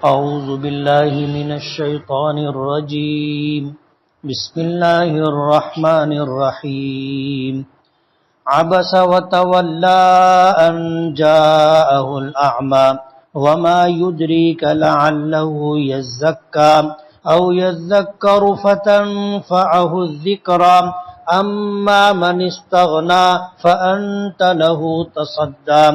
أعوذ بالله من الشيطان الرجيم. بسم الله الرحمن الرحيم. عبس وتولى أن جاءه الأعمى وما يدريك لعله يزكى أو يذكر فتنفعه الذكرى أما من استغنى فأنت له تصدى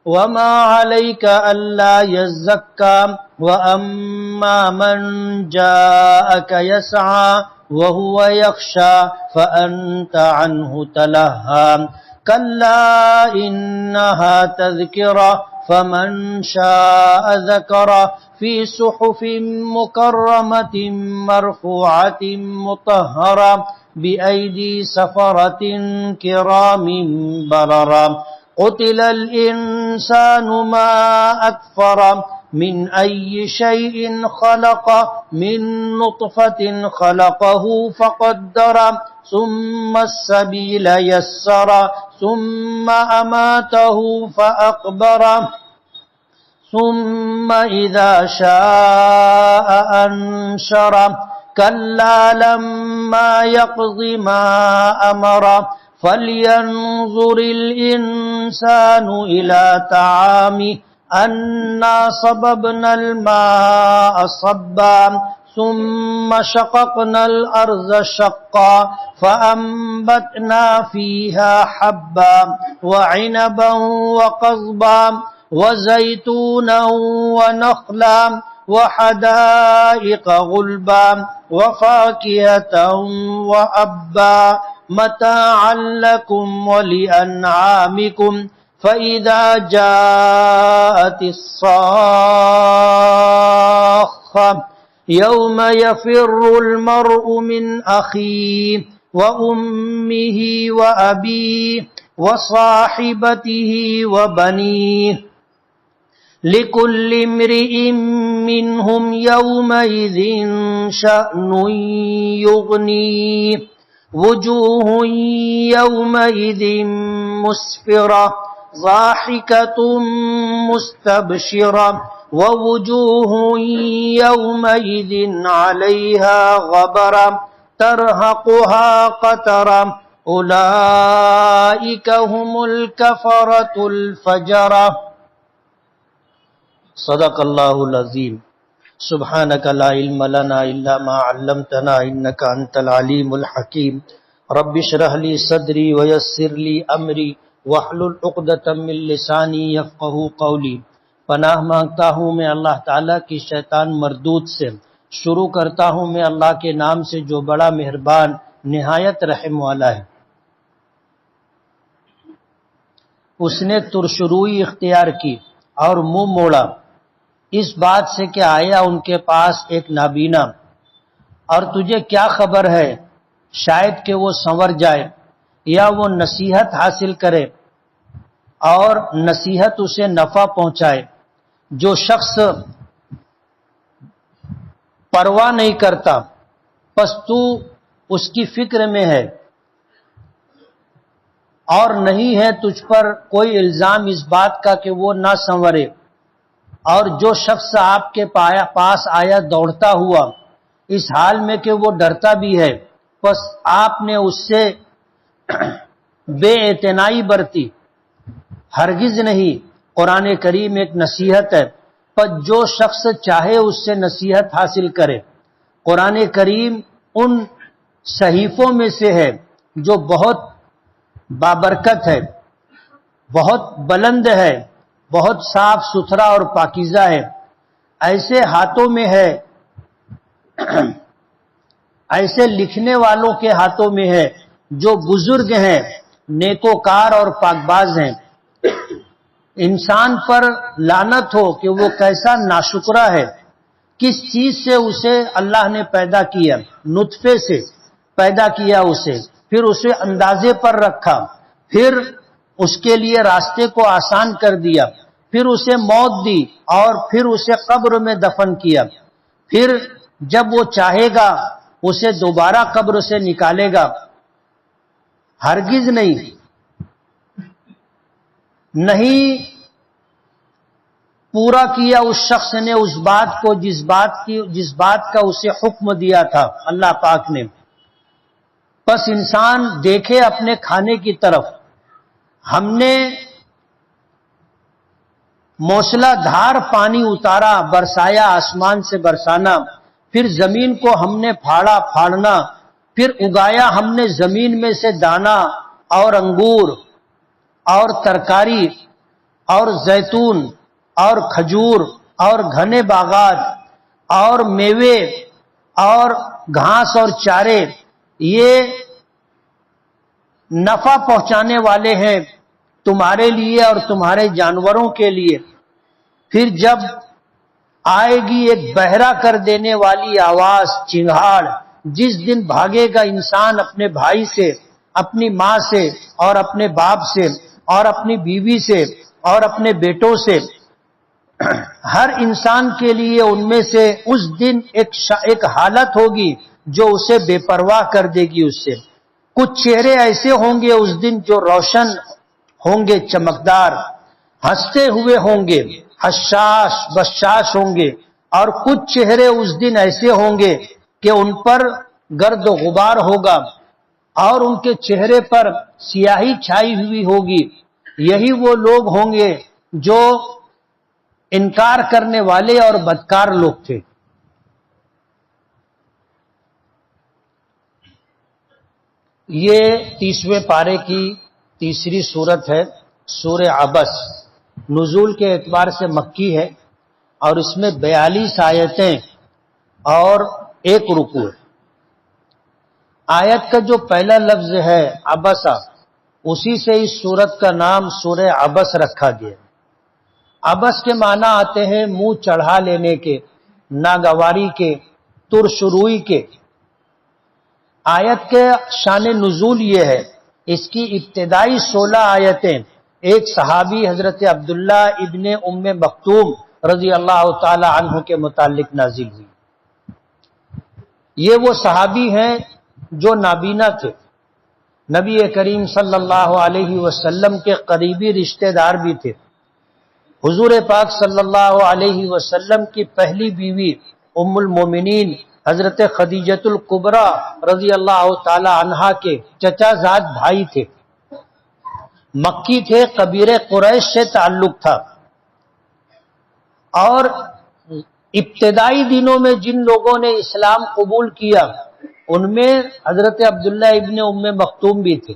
وما عليك ألا يزكى وأما من جاءك يسعى وهو يخشى فأنت عنه تلهى كلا إنها تذكرة فمن شاء ذكر في صحف مكرمة مرفوعة مطهرة بأيدي سفرة كرام بررة قتل الإنسان ما أكفر من أي شيء خلق من نطفة خلقه فقدر ثم السبيل يسر ثم أماته فأقبر ثم إذا شاء أنشر كلا لما يقض ما أمر فلينظر الإنسان إلى طعامه أنا صببنا الماء صبا ثم شققنا الأرض شقا فأنبتنا فيها حبا وعنبا وقضبا وزيتونا ونخلا وحدائق غلبا وفاكهة وأبا متاعا لكم ولأنعامكم فإذا جاءت الصاخة يوم يفر المرء من أخيه وأمه وأبيه وصاحبته وبنيه لكل امرئ منهم يومئذ شأن يغنيه وجوه يومئذ مسفرة ضاحكة مستبشرة ووجوه يومئذ عليها غبرة ترهقها قترة أولئك هم الكفرة الفجرة. صدق اللہ العظیم. سبحانک لا علم لنا الا ما علمتنا انک انت العلیم الحکیم. رب اشرح لی صدری ویسر لی امری واحلل عقدۃ من لسانی یفقهوا قولی. پناہ مانگتا ہوں میں اللہ تعالیٰ کی شیطان مردود سے. شروع کرتا ہوں میں اللہ کے نام سے جو بڑا مہربان نہایت رحم والا ہے. اس نے ترشروئی اختیار کی اور منہ موڑا اس بات سے کہ آیا ان کے پاس ایک نابینا، اور تجھے کیا خبر ہے شاید کہ وہ سنور جائے یا وہ نصیحت حاصل کرے اور نصیحت اسے نفع پہنچائے. جو شخص پرواہ نہیں کرتا پس تو اس کی فکر میں ہے اور نہیں ہے تجھ پر کوئی الزام اس بات کا کہ وہ نہ سنورے. اور جو شخص آپ کے پاس آیا دوڑتا ہوا اس حال میں کہ وہ ڈرتا بھی ہے پس آپ نے اس سے بے اعتنائی برتی. ہرگز نہیں. قرآن کریم ایک نصیحت ہے پس جو شخص چاہے اس سے نصیحت حاصل کرے. قرآن کریم ان صحیفوں میں سے ہے جو بہت بابرکت ہے، بہت بلند ہے، بہت صاف ستھرا اور پاکیزہ ہے. ایسے ہاتھوں میں ہے، ایسے لکھنے والوں کے ہاتھوں میں ہے جو بزرگ ہیں، نیکوکار اور پاکباز ہیں. انسان پر لعنت ہو کہ وہ کیسا ناشکرا ہے. کس چیز سے اسے اللہ نے پیدا کیا؟ نطفے سے پیدا کیا اسے، پھر اسے اندازے پر رکھا، پھر اس کے لیے راستے کو آسان کر دیا، پھر اسے موت دی اور پھر اسے قبر میں دفن کیا. پھر جب وہ چاہے گا اسے دوبارہ قبر سے نکالے گا. ہرگز نہیں پورا کیا اس شخص نے اس بات کو جس بات کا اسے حکم دیا تھا اللہ پاک نے. پس انسان دیکھے اپنے کھانے کی طرف. ہم نے موسلا دھار پانی اتارا، برسایا آسمان سے برسانا، پھر زمین کو ہم نے پھاڑنا، پھر اگایا ہم نے زمین میں سے دانا اور انگور اور ترکاری اور زیتون اور کھجور اور گھنے باغات اور میوے اور گھاس اور چارے. یہ نفع پہنچانے والے ہیں تمہارے لیے اور تمہارے جانوروں کے لیے. پھر جب آئے گی ایک بہرا کر دینے والی آواز، چنگھاڑ، جس دن بھاگے گا انسان اپنے بھائی سے، اپنی ماں سے اور اپنے باپ سے اور اپنی بیوی سے اور اپنے بیٹوں سے. ہر انسان کے لیے ان میں سے اس دن ایک حالت ہوگی جو اسے بے پرواہ کر دے گی اس سے. کچھ چہرے ایسے ہوں گے اس دن جو روشن ہوں گے، چمکدار، ہنستے ہوئے ہوں گے، حشاش بشاش ہوں گے، اور کچھ چہرے اس دن ایسے ہوں گے کہ ان پر گرد و غبار ہوگا اور ان کے چہرے پر سیاہی چھائی ہوئی ہوگی. یہی وہ لوگ ہوں گے جو انکار کرنے والے اور بدکار لوگ تھے. یہ 30ویں پارے کی تیسری سورت ہے، سورہ عبس. نزول کے اعتبار سے مکی ہے اور اس میں 42 آیتیں اور 1 رکوع ہے. آیت کا جو پہلا لفظ ہے عبسہ، اسی سے اس سورت کا نام سورہ عبس رکھا گیا. عبس کے معنی آتے ہیں منہ چڑھا لینے کے، ناگواری کے، ترشروئی کے. آیت کے شان نزول یہ ہے، اس کی ابتدائی 16 آیتیں ایک صحابی حضرت عبداللہ ابن ام مکتوم رضی اللہ تعالی عنہ کے متعلق نازل ہوئی. یہ وہ صحابی ہیں جو نابینا تھے، نبی کریم صلی اللہ علیہ وسلم کے قریبی رشتہ دار بھی تھے. حضور پاک صلی اللہ علیہ وسلم کی پہلی بیوی ام المومنین حضرت خدیجۃ الکبریٰ رضی اللہ تعالی عنہا کے چچا زاد بھائی تھے. مکی تھے، قبیلہ قریش سے تعلق تھا. اور ابتدائی دنوں میں جن لوگوں نے اسلام قبول کیا ان میں حضرت عبداللہ ابن ام مکتوم بھی تھے.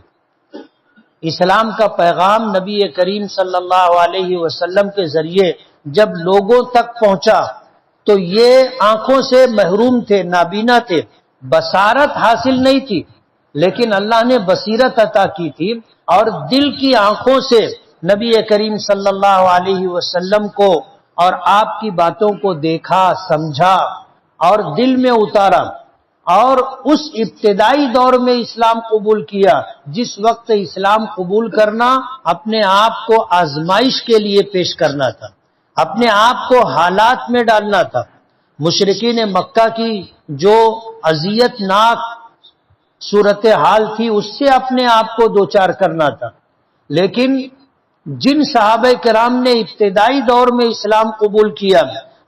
اسلام کا پیغام نبی کریم صلی اللہ علیہ وسلم کے ذریعے جب لوگوں تک پہنچا تو یہ آنکھوں سے محروم تھے، نابینا تھے، بصارت حاصل نہیں تھی، لیکن اللہ نے بصیرت عطا کی تھی اور دل کی آنکھوں سے نبی کریم صلی اللہ علیہ وسلم کو اور آپ کی باتوں کو دیکھا، سمجھا اور دل میں اتارا، اور اس ابتدائی دور میں اسلام قبول کیا جس وقت اسلام قبول کرنا اپنے آپ کو آزمائش کے لیے پیش کرنا تھا، اپنے آپ کو حالات میں ڈالنا تھا. مشرکین مکہ کی جو اذیت ناک صورتحال تھی اس سے اپنے آپ کو دوچار کرنا تھا. لیکن جن صحابہ کرام نے ابتدائی دور میں اسلام قبول کیا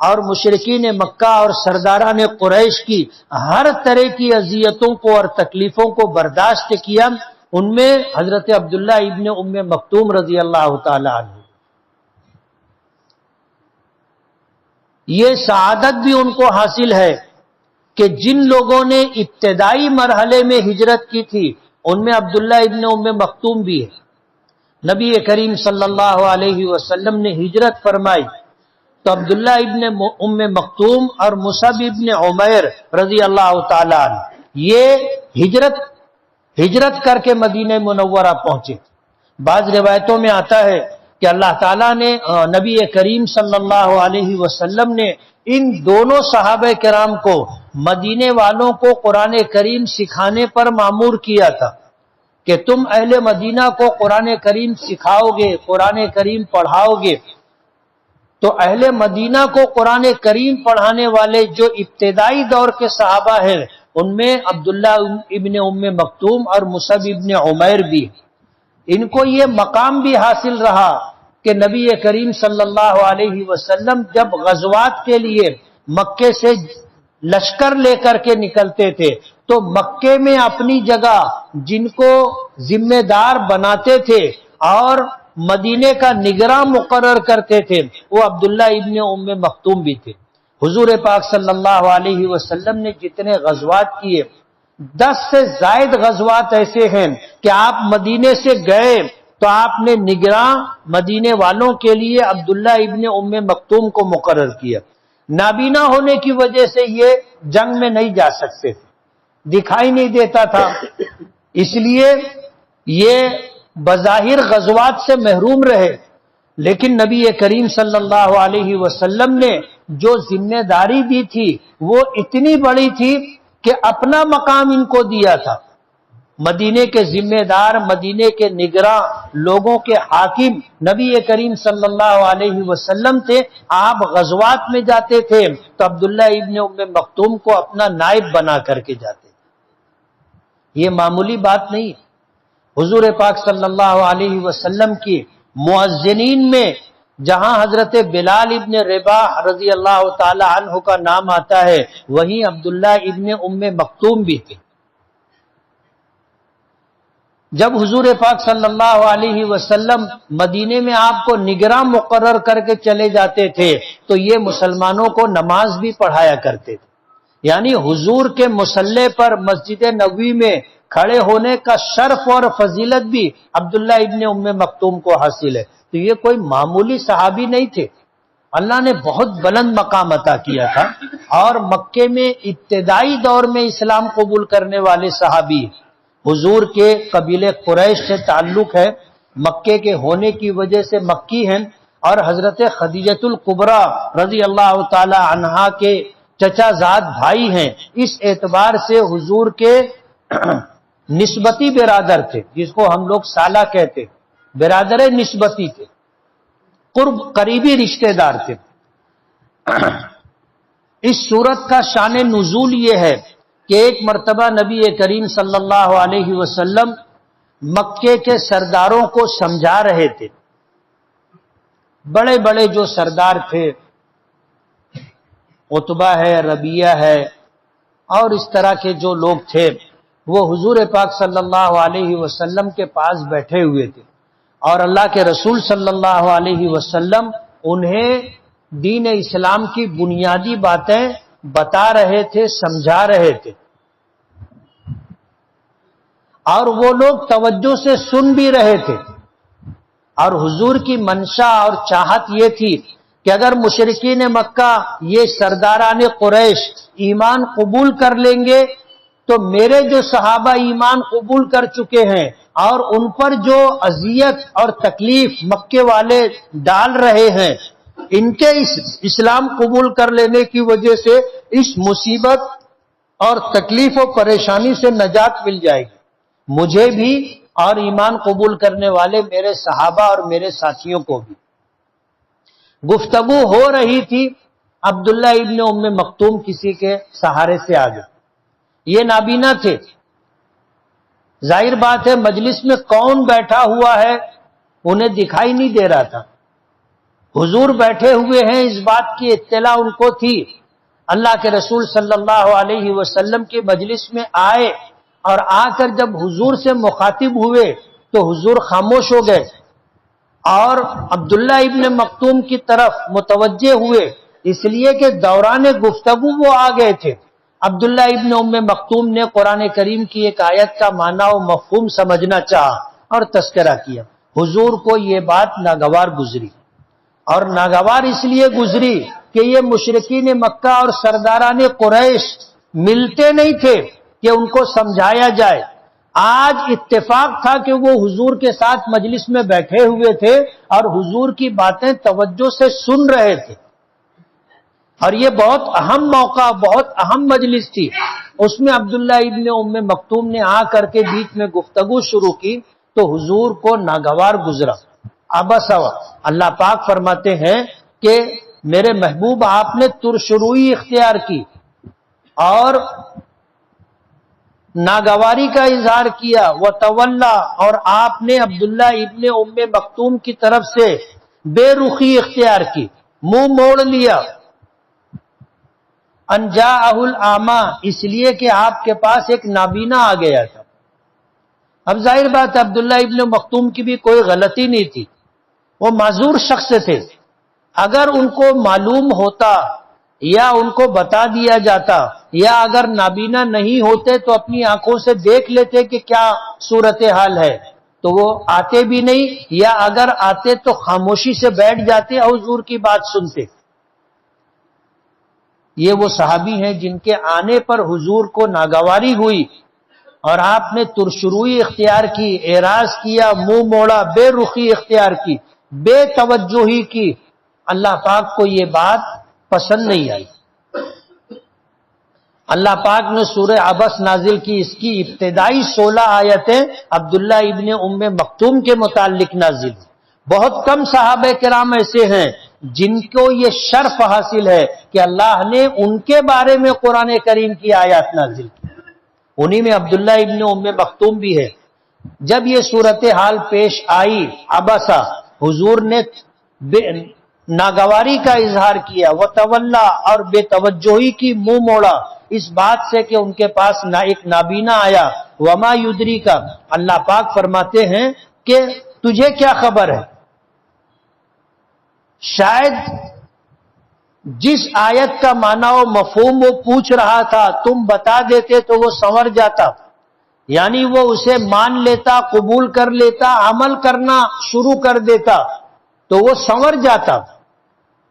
اور مشرکین مکہ اور سرداران قریش کی ہر طرح کی اذیتوں کو اور تکلیفوں کو برداشت کیا، ان میں حضرت عبداللہ ابن ام مکتوم رضی اللہ تعالی عنہ. یہ سعادت بھی ان کو حاصل ہے کہ جن لوگوں نے ابتدائی مرحلے میں ہجرت کی تھی ان میں عبداللہ ابن ام مکتوم بھی ہے. نبی کریم صلی اللہ علیہ وسلم نے ہجرت فرمائی تو عبداللہ ابن ام مکتوم اور مصعب ابن عمیر رضی اللہ تعالی عنہ یہ ہجرت کر کے مدینہ منورہ پہنچے. بعض روایتوں میں آتا ہے کہ اللہ تعالیٰ نے نبی کریم صلی اللہ علیہ وسلم نے ان دونوں صحابہ کرام کو، مدینے والوں کو قرآن کریم سکھانے پر مامور کیا تھا کہ تم اہل مدینہ کو قرآن کریم سکھاؤ گے، قرآن کریم پڑھاؤ گے. تو اہل مدینہ کو قرآن کریم پڑھانے والے جو ابتدائی دور کے صحابہ ہیں ان میں عبداللہ ابن ام مکتوم اور مصعب ابن عمیر بھی. ان کو یہ مقام بھی حاصل رہا کہ نبی کریم صلی اللہ علیہ وسلم جب غزوات کے لیے مکے سے لشکر لے کر کے نکلتے تھے تو مکے میں اپنی جگہ جن کو ذمہ دار بناتے تھے اور مدینے کا نگراں مقرر کرتے تھے وہ عبداللہ ابن ام مکتوم بھی تھے۔ حضور پاک صلی اللہ علیہ وسلم نے جتنے غزوات کیے 10 سے زائد غزوات ایسے ہیں کہ آپ مدینے سے گئے تو آپ نے نگراں مدینے والوں کے لیے عبداللہ ابن ام مکتوم کو مقرر کیا۔ نابینا ہونے کی وجہ سے یہ جنگ میں نہیں جا سکتے تھے، دکھائی نہیں دیتا تھا، اس لیے یہ بظاہر غزوات سے محروم رہے، لیکن نبی کریم صلی اللہ علیہ وسلم نے جو ذمہ داری دی تھی وہ اتنی بڑی تھی کہ اپنا مقام ان کو دیا تھا۔ مدینے کے ذمہ دار، مدینے کے نگراں، لوگوں کے حاکم نبی کریم صلی اللہ علیہ وسلم تھے۔ آپ غزوات میں جاتے تھے تو عبداللہ ابن ام مکتوم کو اپنا نائب بنا کر کے جاتے تھے۔ یہ معمولی بات نہیں۔ حضور پاک صلی اللہ علیہ وسلم کی مؤذنین میں جہاں حضرت بلال ابن رباح رضی اللہ تعالی عنہ کا نام آتا ہے وہیں عبداللہ ابن ام مکتوم بھی تھے۔ جب حضور پاک صلی اللہ علیہ وسلم مدینے میں آپ کو نگراں مقرر کر کے چلے جاتے تھے تو یہ مسلمانوں کو نماز بھی پڑھایا کرتے تھے، یعنی حضور کے مصلی پر مسجد نبوی میں کھڑے ہونے کا شرف اور فضیلت بھی عبداللہ ابن ام مکتوم کو حاصل ہے۔ تو یہ کوئی معمولی صحابی نہیں تھے، اللہ نے بہت بلند مقام عطا کیا تھا، اور مکے میں ابتدائی دور میں اسلام قبول کرنے والے صحابی حضور کے قبیلے قریش سے تعلق ہے، مکے کے ہونے کی وجہ سے مکی ہیں، اور حضرت خدیجۃ الکبریٰ رضی اللہ تعالی عنہا کے چچا زاد بھائی ہیں۔ اس اعتبار سے حضور کے نسبتی برادر تھے، جس کو ہم لوگ سالہ کہتے، برادر نسبتی تھے، قریبی رشتہ دار تھے۔ اس سورت کا شان نزول یہ ہے کہ ایک مرتبہ نبی کریم صلی اللہ علیہ وسلم مکے کے سرداروں کو سمجھا رہے تھے۔ بڑے بڑے جو سردار تھے، عتبہ ہے، ربیہ ہے، اور اس طرح کے جو لوگ تھے، وہ حضور پاک صلی اللہ علیہ وسلم کے پاس بیٹھے ہوئے تھے، اور اللہ کے رسول صلی اللہ علیہ وسلم انہیں دین اسلام کی بنیادی باتیں بتا رہے تھے، سمجھا رہے تھے، اور وہ لوگ توجہ سے سن بھی رہے تھے۔ اور حضور کی منشا اور چاہت یہ تھی کہ اگر مشرکین مکہ یہ سرداران قریش ایمان قبول کر لیں گے تو میرے جو صحابہ ایمان قبول کر چکے ہیں اور ان پر جو اذیت اور تکلیف مکے والے ڈال رہے ہیں، ان کے اسلام قبول کر لینے کی وجہ سے اس مصیبت اور تکلیف و پریشانی سے نجات مل جائے گی، مجھے بھی اور ایمان قبول کرنے والے میرے صحابہ اور میرے ساتھیوں کو بھی۔ گفتگو ہو رہی تھی، عبداللہ ابن ام مکتوم کسی کے سہارے سے آ گئے۔ یہ نابینا تھے، ظاہر بات ہے مجلس میں کون بیٹھا ہوا ہے انہیں دکھائی نہیں دے رہا تھا، حضور بیٹھے ہوئے ہیں اس بات کی اطلاع ان کو تھی۔ اللہ کے رسول صلی اللہ علیہ وسلم کی مجلس میں آئے اور آ کر جب حضور سے مخاطب ہوئے تو حضور خاموش ہو گئے اور عبداللہ ابن مکتوم کی طرف متوجہ ہوئے، اس لیے کہ دوران گفتگو وہ آ گئے تھے۔ عبداللہ ابن ام مکتوم نے قرآن کریم کی ایک آیت کا معنی و مفہوم سمجھنا چاہا اور تذکرہ کیا۔ حضور کو یہ بات ناگوار گزری، اور ناگوار اس لیے گزری کہ یہ مشرکین مکہ اور سرداران قریش ملتے نہیں تھے کہ ان کو سمجھایا جائے۔ آج اتفاق تھا کہ وہ حضور کے ساتھ مجلس میں بیٹھے ہوئے تھے اور حضور کی باتیں توجہ سے سن رہے تھے، اور یہ بہت اہم موقع، بہت اہم مجلس تھی۔ اس میں عبداللہ ابن ام مکتوم نے آ کر کے بیچ میں گفتگو شروع کی تو حضور کو ناگوار گزرا۔ ابسا، اللہ پاک فرماتے ہیں کہ میرے محبوب آپ نے ترشروئی اختیار کی اور ناگواری کا اظہار کیا، وتولا، اور آپ نے عبداللہ ابن ام مکتوم کی طرف سے بے رخی اختیار کی، منہ موڑ لیا. ان جاءہ الاعمی، اس لیے کہ آپ کے پاس ایک نابینا آ گیا تھا. اب ظاہر بات عبداللہ ابن مختوم کی بھی کوئی غلطی نہیں تھی، وہ معذور شخص تھے. اگر ان کو معلوم ہوتا یا ان کو بتا دیا جاتا، یا اگر نابینا نہیں ہوتے تو اپنی آنکھوں سے دیکھ لیتے کہ کیا صورتحال ہے، تو وہ آتے بھی نہیں، یا اگر آتے تو خاموشی سے بیٹھ جاتے اور حضور کی بات سنتے. یہ وہ صحابی ہیں جن کے آنے پر حضور کو ناگواری ہوئی اور آپ نے ترشروئی اختیار کی، اعراض کیا، منہ موڑا، بے رخی اختیار کی، بے توجہی کی. اللہ پاک کو یہ بات پسند نہیں آئی. اللہ پاک نے سورہ عبس نازل کی، اس کی ابتدائی 16 آیتیں عبداللہ ابن ام مکتوم کے متعلق نازل. بہت کم صحابہ کرام ایسے ہیں جن کو یہ شرف حاصل ہے کہ اللہ نے ان کے بارے میں قرآن کریم کی آیات نازل کی. انہی میں عبداللہ ابن ام مکتوم بھی ہے. جب یہ صورتحال پیش آئی عبسہ، حضور نے ناگواری کا اظہار کیا، وتولا، اور بے توجہی کی، منہ موڑا اس بات سے کہ ان کے پاس ایک نابینا آیا. وما یدری کا، اللہ پاک فرماتے ہیں کہ تجھے کیا خبر ہے. شاید جس آیت کا معنی و مفہوم وہ پوچھ رہا تھا تم بتا دیتے تو وہ سنور جاتا، یعنی وہ اسے مان لیتا، قبول کر لیتا، عمل کرنا شروع کر دیتا تو وہ سنور جاتا.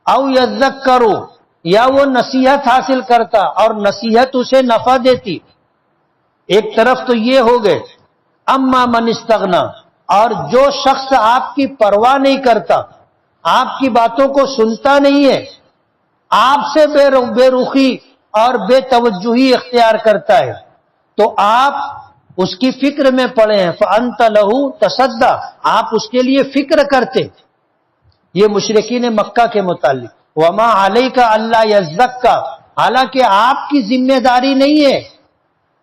او یذکروا، یا وہ نصیحت حاصل کرتا اور نصیحت اسے نفع دیتی. ایک طرف تو یہ ہو گئے. اما من استغنا، اور جو شخص آپ کی پرواہ نہیں کرتا، آپ کی باتوں کو سنتا نہیں ہے، آپ سے بے رخی اور بے توجہی اختیار کرتا ہے، تو آپ اس کی فکر میں پڑے ہیں. فأنت لہو تصدی، آپ اس کے لیے فکر کرتے. یہ مشرکین مکہ کے متعلق. وما علیک الا یزکا، حالانکہ آپ کی ذمہ داری نہیں ہے،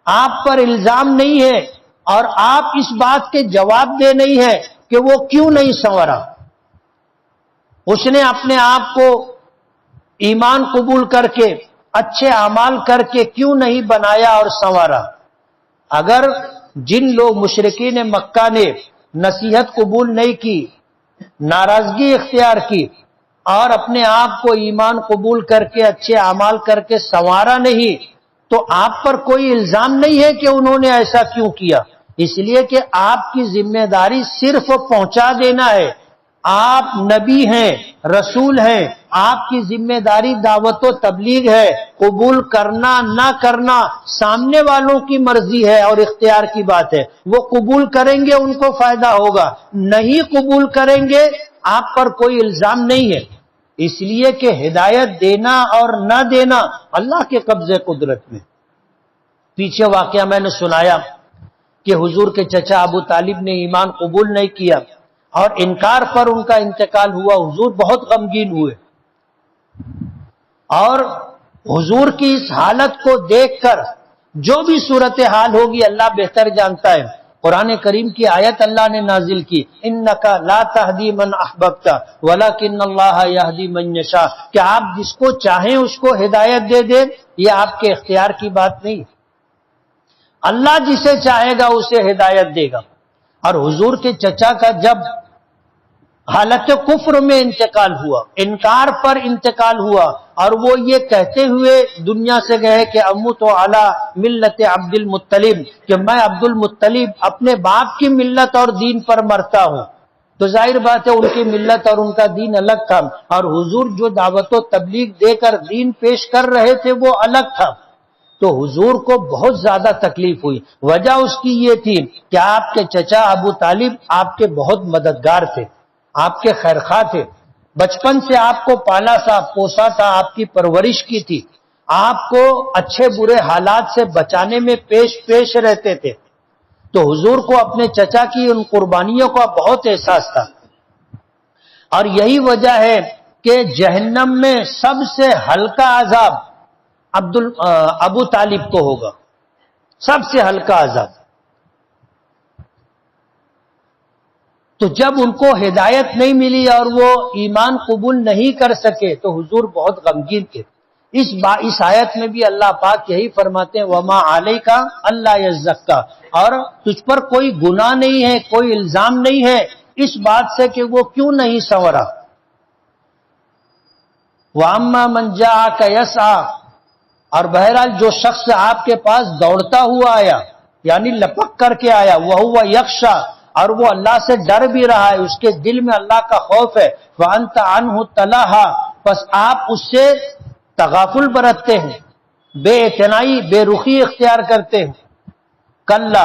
آپ پر الزام نہیں ہے، اور آپ اس بات کے جواب دے نہیں ہے کہ وہ کیوں نہیں سنورا. اس نے اپنے آپ کو ایمان قبول کر کے، اچھے اعمال کر کے کیوں نہیں بنایا اور سنوارا. اگر جن لوگ مشرکین مکہ نے نصیحت قبول نہیں کی، ناراضگی اختیار کی، اور اپنے آپ کو ایمان قبول کر کے اچھے اعمال کر کے سنوارا نہیں، تو آپ پر کوئی الزام نہیں ہے کہ انہوں نے ایسا کیوں کیا. اس لیے کہ آپ کی ذمہ داری صرف پہنچا دینا ہے. آپ نبی ہیں، رسول ہیں، آپ کی ذمہ داری دعوت و تبلیغ ہے. قبول کرنا نہ کرنا سامنے والوں کی مرضی ہے اور اختیار کی بات ہے. وہ قبول کریں گے ان کو فائدہ ہوگا، نہیں قبول کریں گے آپ پر کوئی الزام نہیں ہے. اس لیے کہ ہدایت دینا اور نہ دینا اللہ کے قبضے قدرت میں. پیچھے واقعہ میں نے سنایا کہ حضور کے چچا ابو طالب نے ایمان قبول نہیں کیا اور انکار پر ان کا انتقال ہوا. حضور بہت غمگین ہوئے، اور حضور کی اس حالت کو دیکھ کر جو بھی صورتحال ہوگی اللہ بہتر جانتا ہے. قرآن کریم کی آیت اللہ نے نازل کی، انک لا تہدی من احببت ولکن اللہ یہدی من یشاء، کہ آپ جس کو چاہیں اس کو ہدایت دے دیں، یہ آپ کے اختیار کی بات نہیں. اللہ جسے چاہے گا اسے ہدایت دے گا. اور حضور کے چچا کا جب حالت کفر میں انتقال ہوا، انکار پر انتقال ہوا، اور وہ یہ کہتے ہوئے دنیا سے گئے کہ اموت علی ملت عبد المطلب، کہ میں عبد المطلب اپنے باپ کی ملت اور دین پر مرتا ہوں. تو ظاہر بات ہے ان کی ملت اور ان کا دین الگ تھا، اور حضور جو دعوت و تبلیغ دے کر دین پیش کر رہے تھے وہ الگ تھا. تو حضور کو بہت زیادہ تکلیف ہوئی. وجہ اس کی یہ تھی کہ آپ کے چچا ابو طالب آپ کے بہت مددگار تھے، آپ کے خیرخواہ تھے، بچپن سے آپ کو پالا تھا، پوسا تھا، آپ کی پرورش کی تھی، آپ کو اچھے برے حالات سے بچانے میں پیش رہتے تھے. تو حضور کو اپنے چچا کی ان قربانیوں کا بہت احساس تھا. اور یہی وجہ ہے کہ جہنم میں سب سے ہلکا عذاب ابو طالب کو ہوگا، سب سے ہلکا عذاب. تو جب ان کو ہدایت نہیں ملی اور وہ ایمان قبول نہیں کر سکے تو حضور بہت غمگین تھے۔ اس آیت میں بھی اللہ پاک یہی فرماتے ہیں وما علیک الا یزکا، اور تجھ پر کوئی گناہ نہیں ہے، کوئی الزام نہیں ہے اس بات سے کہ وہ کیوں نہیں سنورا۔ واما من جاءک یسعی، اور بہرحال جو شخص آپ کے پاس دوڑتا ہوا آیا یعنی لپک کر کے آیا، وہو یخشی، اور وہ اللہ سے ڈر بھی رہا ہے، اس کے دل میں اللہ کا خوف ہے، وانت عنہ تلہا، بس آپ اس سے تغافل برتتے ہیں، بے اعتنائی، بے رخی اختیار کرتے ہیں۔ کلا،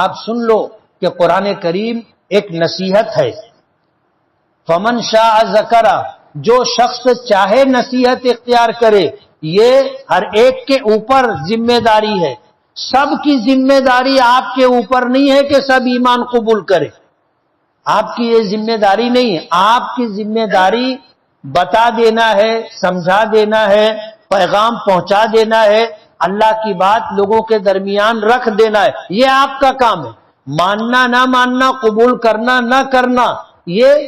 آپ سن لو کہ قرآن کریم ایک نصیحت ہے۔ فمن شاء ذکر، جو شخص چاہے نصیحت اختیار کرے، یہ ہر ایک کے اوپر ذمہ داری ہے، سب کی ذمہ داری آپ کے اوپر نہیں ہے کہ سب ایمان قبول کرے، آپ کی یہ ذمہ داری نہیں ہے، آپ کی ذمہ داری بتا دینا ہے، سمجھا دینا ہے، پیغام پہنچا دینا ہے، اللہ کی بات لوگوں کے درمیان رکھ دینا ہے، یہ آپ کا کام ہے۔ ماننا نہ ماننا، قبول کرنا نہ کرنا، یہ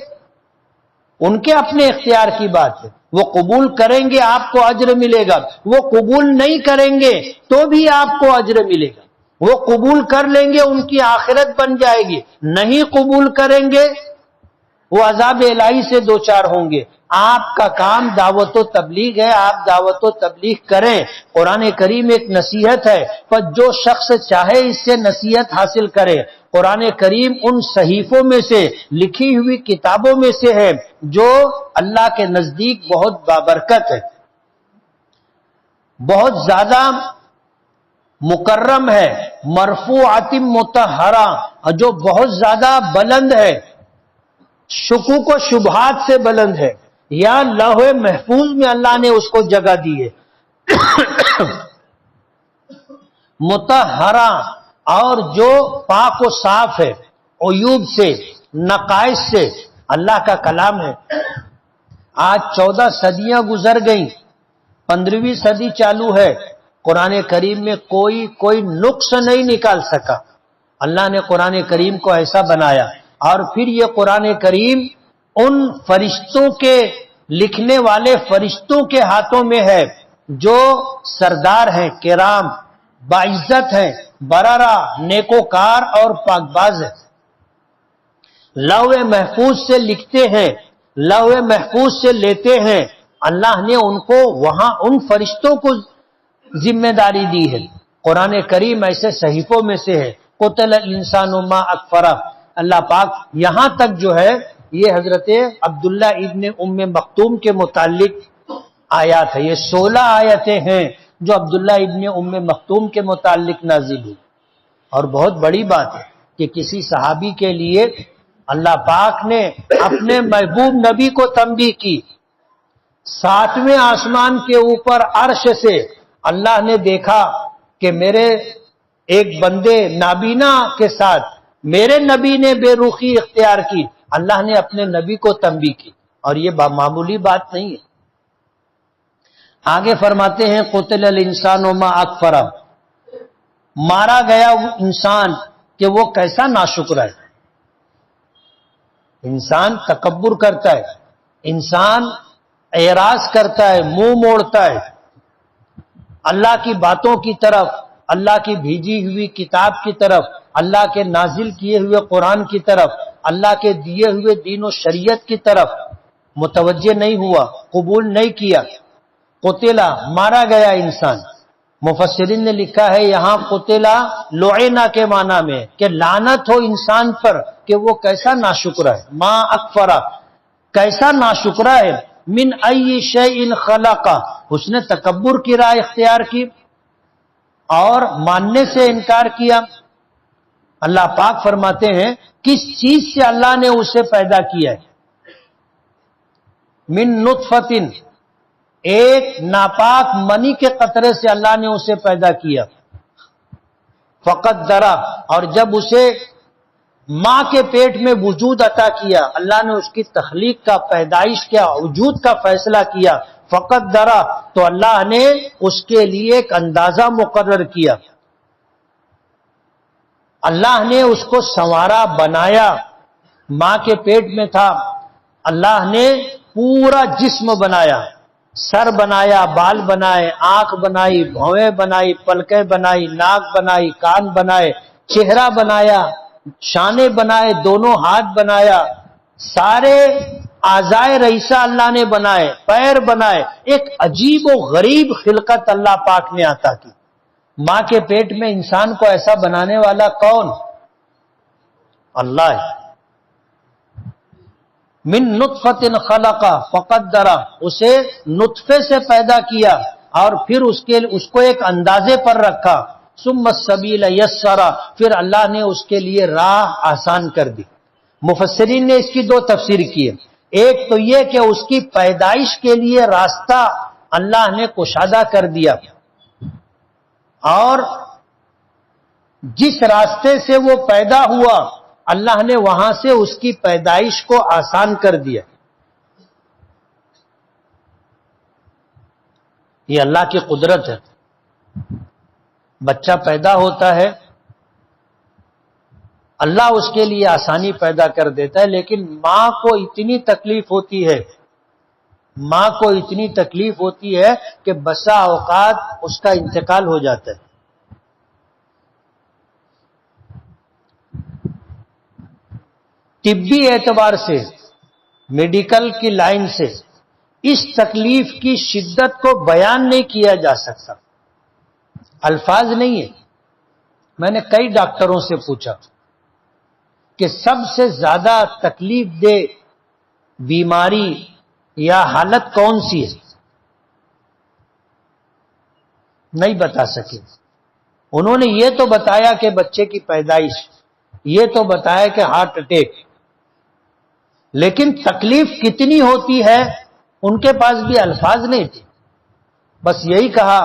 ان کے اپنے اختیار کی بات ہے۔ وہ قبول کریں گے آپ کو اجر ملے گا، وہ قبول نہیں کریں گے تو بھی آپ کو اجر ملے گا۔ وہ قبول کر لیں گے ان کی آخرت بن جائے گی، نہیں قبول کریں گے وہ عذاب الہی سے دوچار ہوں گے۔ آپ کا کام دعوت و تبلیغ ہے، آپ دعوت و تبلیغ کریں۔ قرآن کریم ایک نصیحت ہے، پر جو شخص چاہے اس سے نصیحت حاصل کرے۔ قرآن کریم ان صحیفوں میں سے، لکھی ہوئی کتابوں میں سے ہے جو اللہ کے نزدیک بہت بابرکت ہے، بہت زیادہ مکرم ہے، مرفوعۃ مطہرہ، جو بہت زیادہ بلند ہے، شکوک و شبہات سے بلند ہے، یا لوح محفوظ میں اللہ نے اس کو جگہ دی ہے۔ مطہرہ، اور جو پاک و صاف ہے، عیوب سے، نقائص سے، اللہ کا کلام ہے۔ آج 14 صدیاں گزر گئیں، 15ویں صدی چالو ہے، قرآن کریم میں کوئی نقص نہیں نکال سکا۔ اللہ نے قرآن کریم کو ایسا بنایا، اور پھر یہ قرآن کریم ان فرشتوں کے، لکھنے والے فرشتوں کے ہاتھوں میں ہے جو سردار ہیں، کرام، باعزت ہیں، بررہ، نیکوکار اور پاک باز ہیں۔ لوح محفوظ سے لکھتے ہیں، لوح محفوظ سے لیتے ہیں، اللہ نے ان کو وہاں ان فرشتوں کو ذمہ داری دی ہے۔ قرآن کریم ایسے صحیفوں میں سے ہے۔ قتل الانسان ما اکفرہ، اللہ پاک یہاں تک جو ہے یہ حضرت عبداللہ ابن ام مکتوم کے متعلق آیات ہے، یہ 16 آیتیں ہیں جو عبداللہ ابن ام مکتوم کے متعلق نازل ہوئی۔ اور بہت بڑی بات ہے کہ کسی صحابی کے لیے اللہ پاک نے اپنے محبوب نبی کو تنبیہ کی۔ 7ویں آسمان کے اوپر عرش سے اللہ نے دیکھا کہ میرے ایک بندے نابینا کے ساتھ میرے نبی نے بے رخی اختیار کی، اللہ نے اپنے نبی کو تنبیہ کی، اور یہ معمولی بات نہیں ہے۔ آگے فرماتے ہیں قتل الانسان ما اکفرہ، مارا گیا وہ انسان کہ وہ کیسا ناشکر ہے۔ انسان تکبر کرتا ہے، انسان اعراض کرتا ہے، منہ موڑتا ہے اللہ کی باتوں کی طرف، اللہ کی بھیجی ہوئی کتاب کی طرف، اللہ کے نازل کیے ہوئے قرآن کی طرف، اللہ کے دیے ہوئے دین و شریعت کی طرف متوجہ نہیں ہوا، قبول نہیں کیا۔ قتلا، مارا گیا انسان۔ مفسرین نے لکھا ہے یہاں قتلا لعنا کے معنی میں کہ لعنت ہو انسان پر کہ وہ کیسا ناشکر ہے۔ ما اکفرہ، کیسا ناشکر ہے۔ من ای شیء خلقہ، اس نے تکبر کی راہ اختیار کی اور ماننے سے انکار کیا۔ اللہ پاک فرماتے ہیں کس چیز سے اللہ نے اسے پیدا کیا ہے؟ من نطفۃ، ایک ناپاک منی کے قطرے سے اللہ نے اسے پیدا کیا۔ فقدرہ، اور جب اسے ماں کے پیٹ میں وجود عطا کیا، اللہ نے اس کی تخلیق کا، پیدائش کا، وجود کا فیصلہ کیا۔ فقدرہ، تو اللہ نے اس کے لیے ایک اندازہ مقرر کیا، اللہ نے اس کو سنوارا، بنایا، ماں کے پیٹ میں تھا، اللہ نے پورا جسم بنایا، سر بنایا، بال بنائے، آنکھ بنائی، بھویں بنائی، پلکیں بنائی، ناک بنائی، کان بنائے، چہرہ بنایا، شانے بنائے، دونوں ہاتھ بنایا، سارے اعضائے رئیسہ اللہ نے بنائے، پیر بنائے، ایک عجیب و غریب خلقت اللہ پاک نے عطا کی۔ ماں کے پیٹ میں انسان کو ایسا بنانے والا کون؟ اللہ ہے۔ من نطفۃ خلق فقدر، اسے نطفے سے پیدا کیا اور پھر اس کو ایک اندازے پر رکھا، ثم السبیل یسر، پھر اللہ نے اس کے لیے راہ آسان کر دی۔ مفسرین نے اس کی دو تفسیر کی ہے، ایک تو یہ کہ اس کی پیدائش کے لیے راستہ اللہ نے کشادہ کر دیا، اور جس راستے سے وہ پیدا ہوا اللہ نے وہاں سے اس کی پیدائش کو آسان کر دیا۔ یہ اللہ کی قدرت ہے۔ بچہ پیدا ہوتا ہے، اللہ اس کے لیے آسانی پیدا کر دیتا ہے، لیکن ماں کو اتنی تکلیف ہوتی ہے، ماں کو اتنی تکلیف ہوتی ہے کہ بسا اوقات اس کا انتقال ہو جاتا ہے۔ طبی اعتبار سے، میڈیکل کی لائن سے اس تکلیف کی شدت کو بیان نہیں کیا جا سکتا، الفاظ نہیں ہے۔ میں نے کئی ڈاکٹروں سے پوچھا کہ سب سے زیادہ تکلیف دہ بیماری یا حالت کون سی ہے، نہیں بتا سکے۔ انہوں نے یہ تو بتایا کہ بچے کی پیدائش، یہ تو بتایا کہ ہارٹ اٹیک، لیکن تکلیف کتنی ہوتی ہے ان کے پاس بھی الفاظ نہیں تھے۔ بس یہی کہا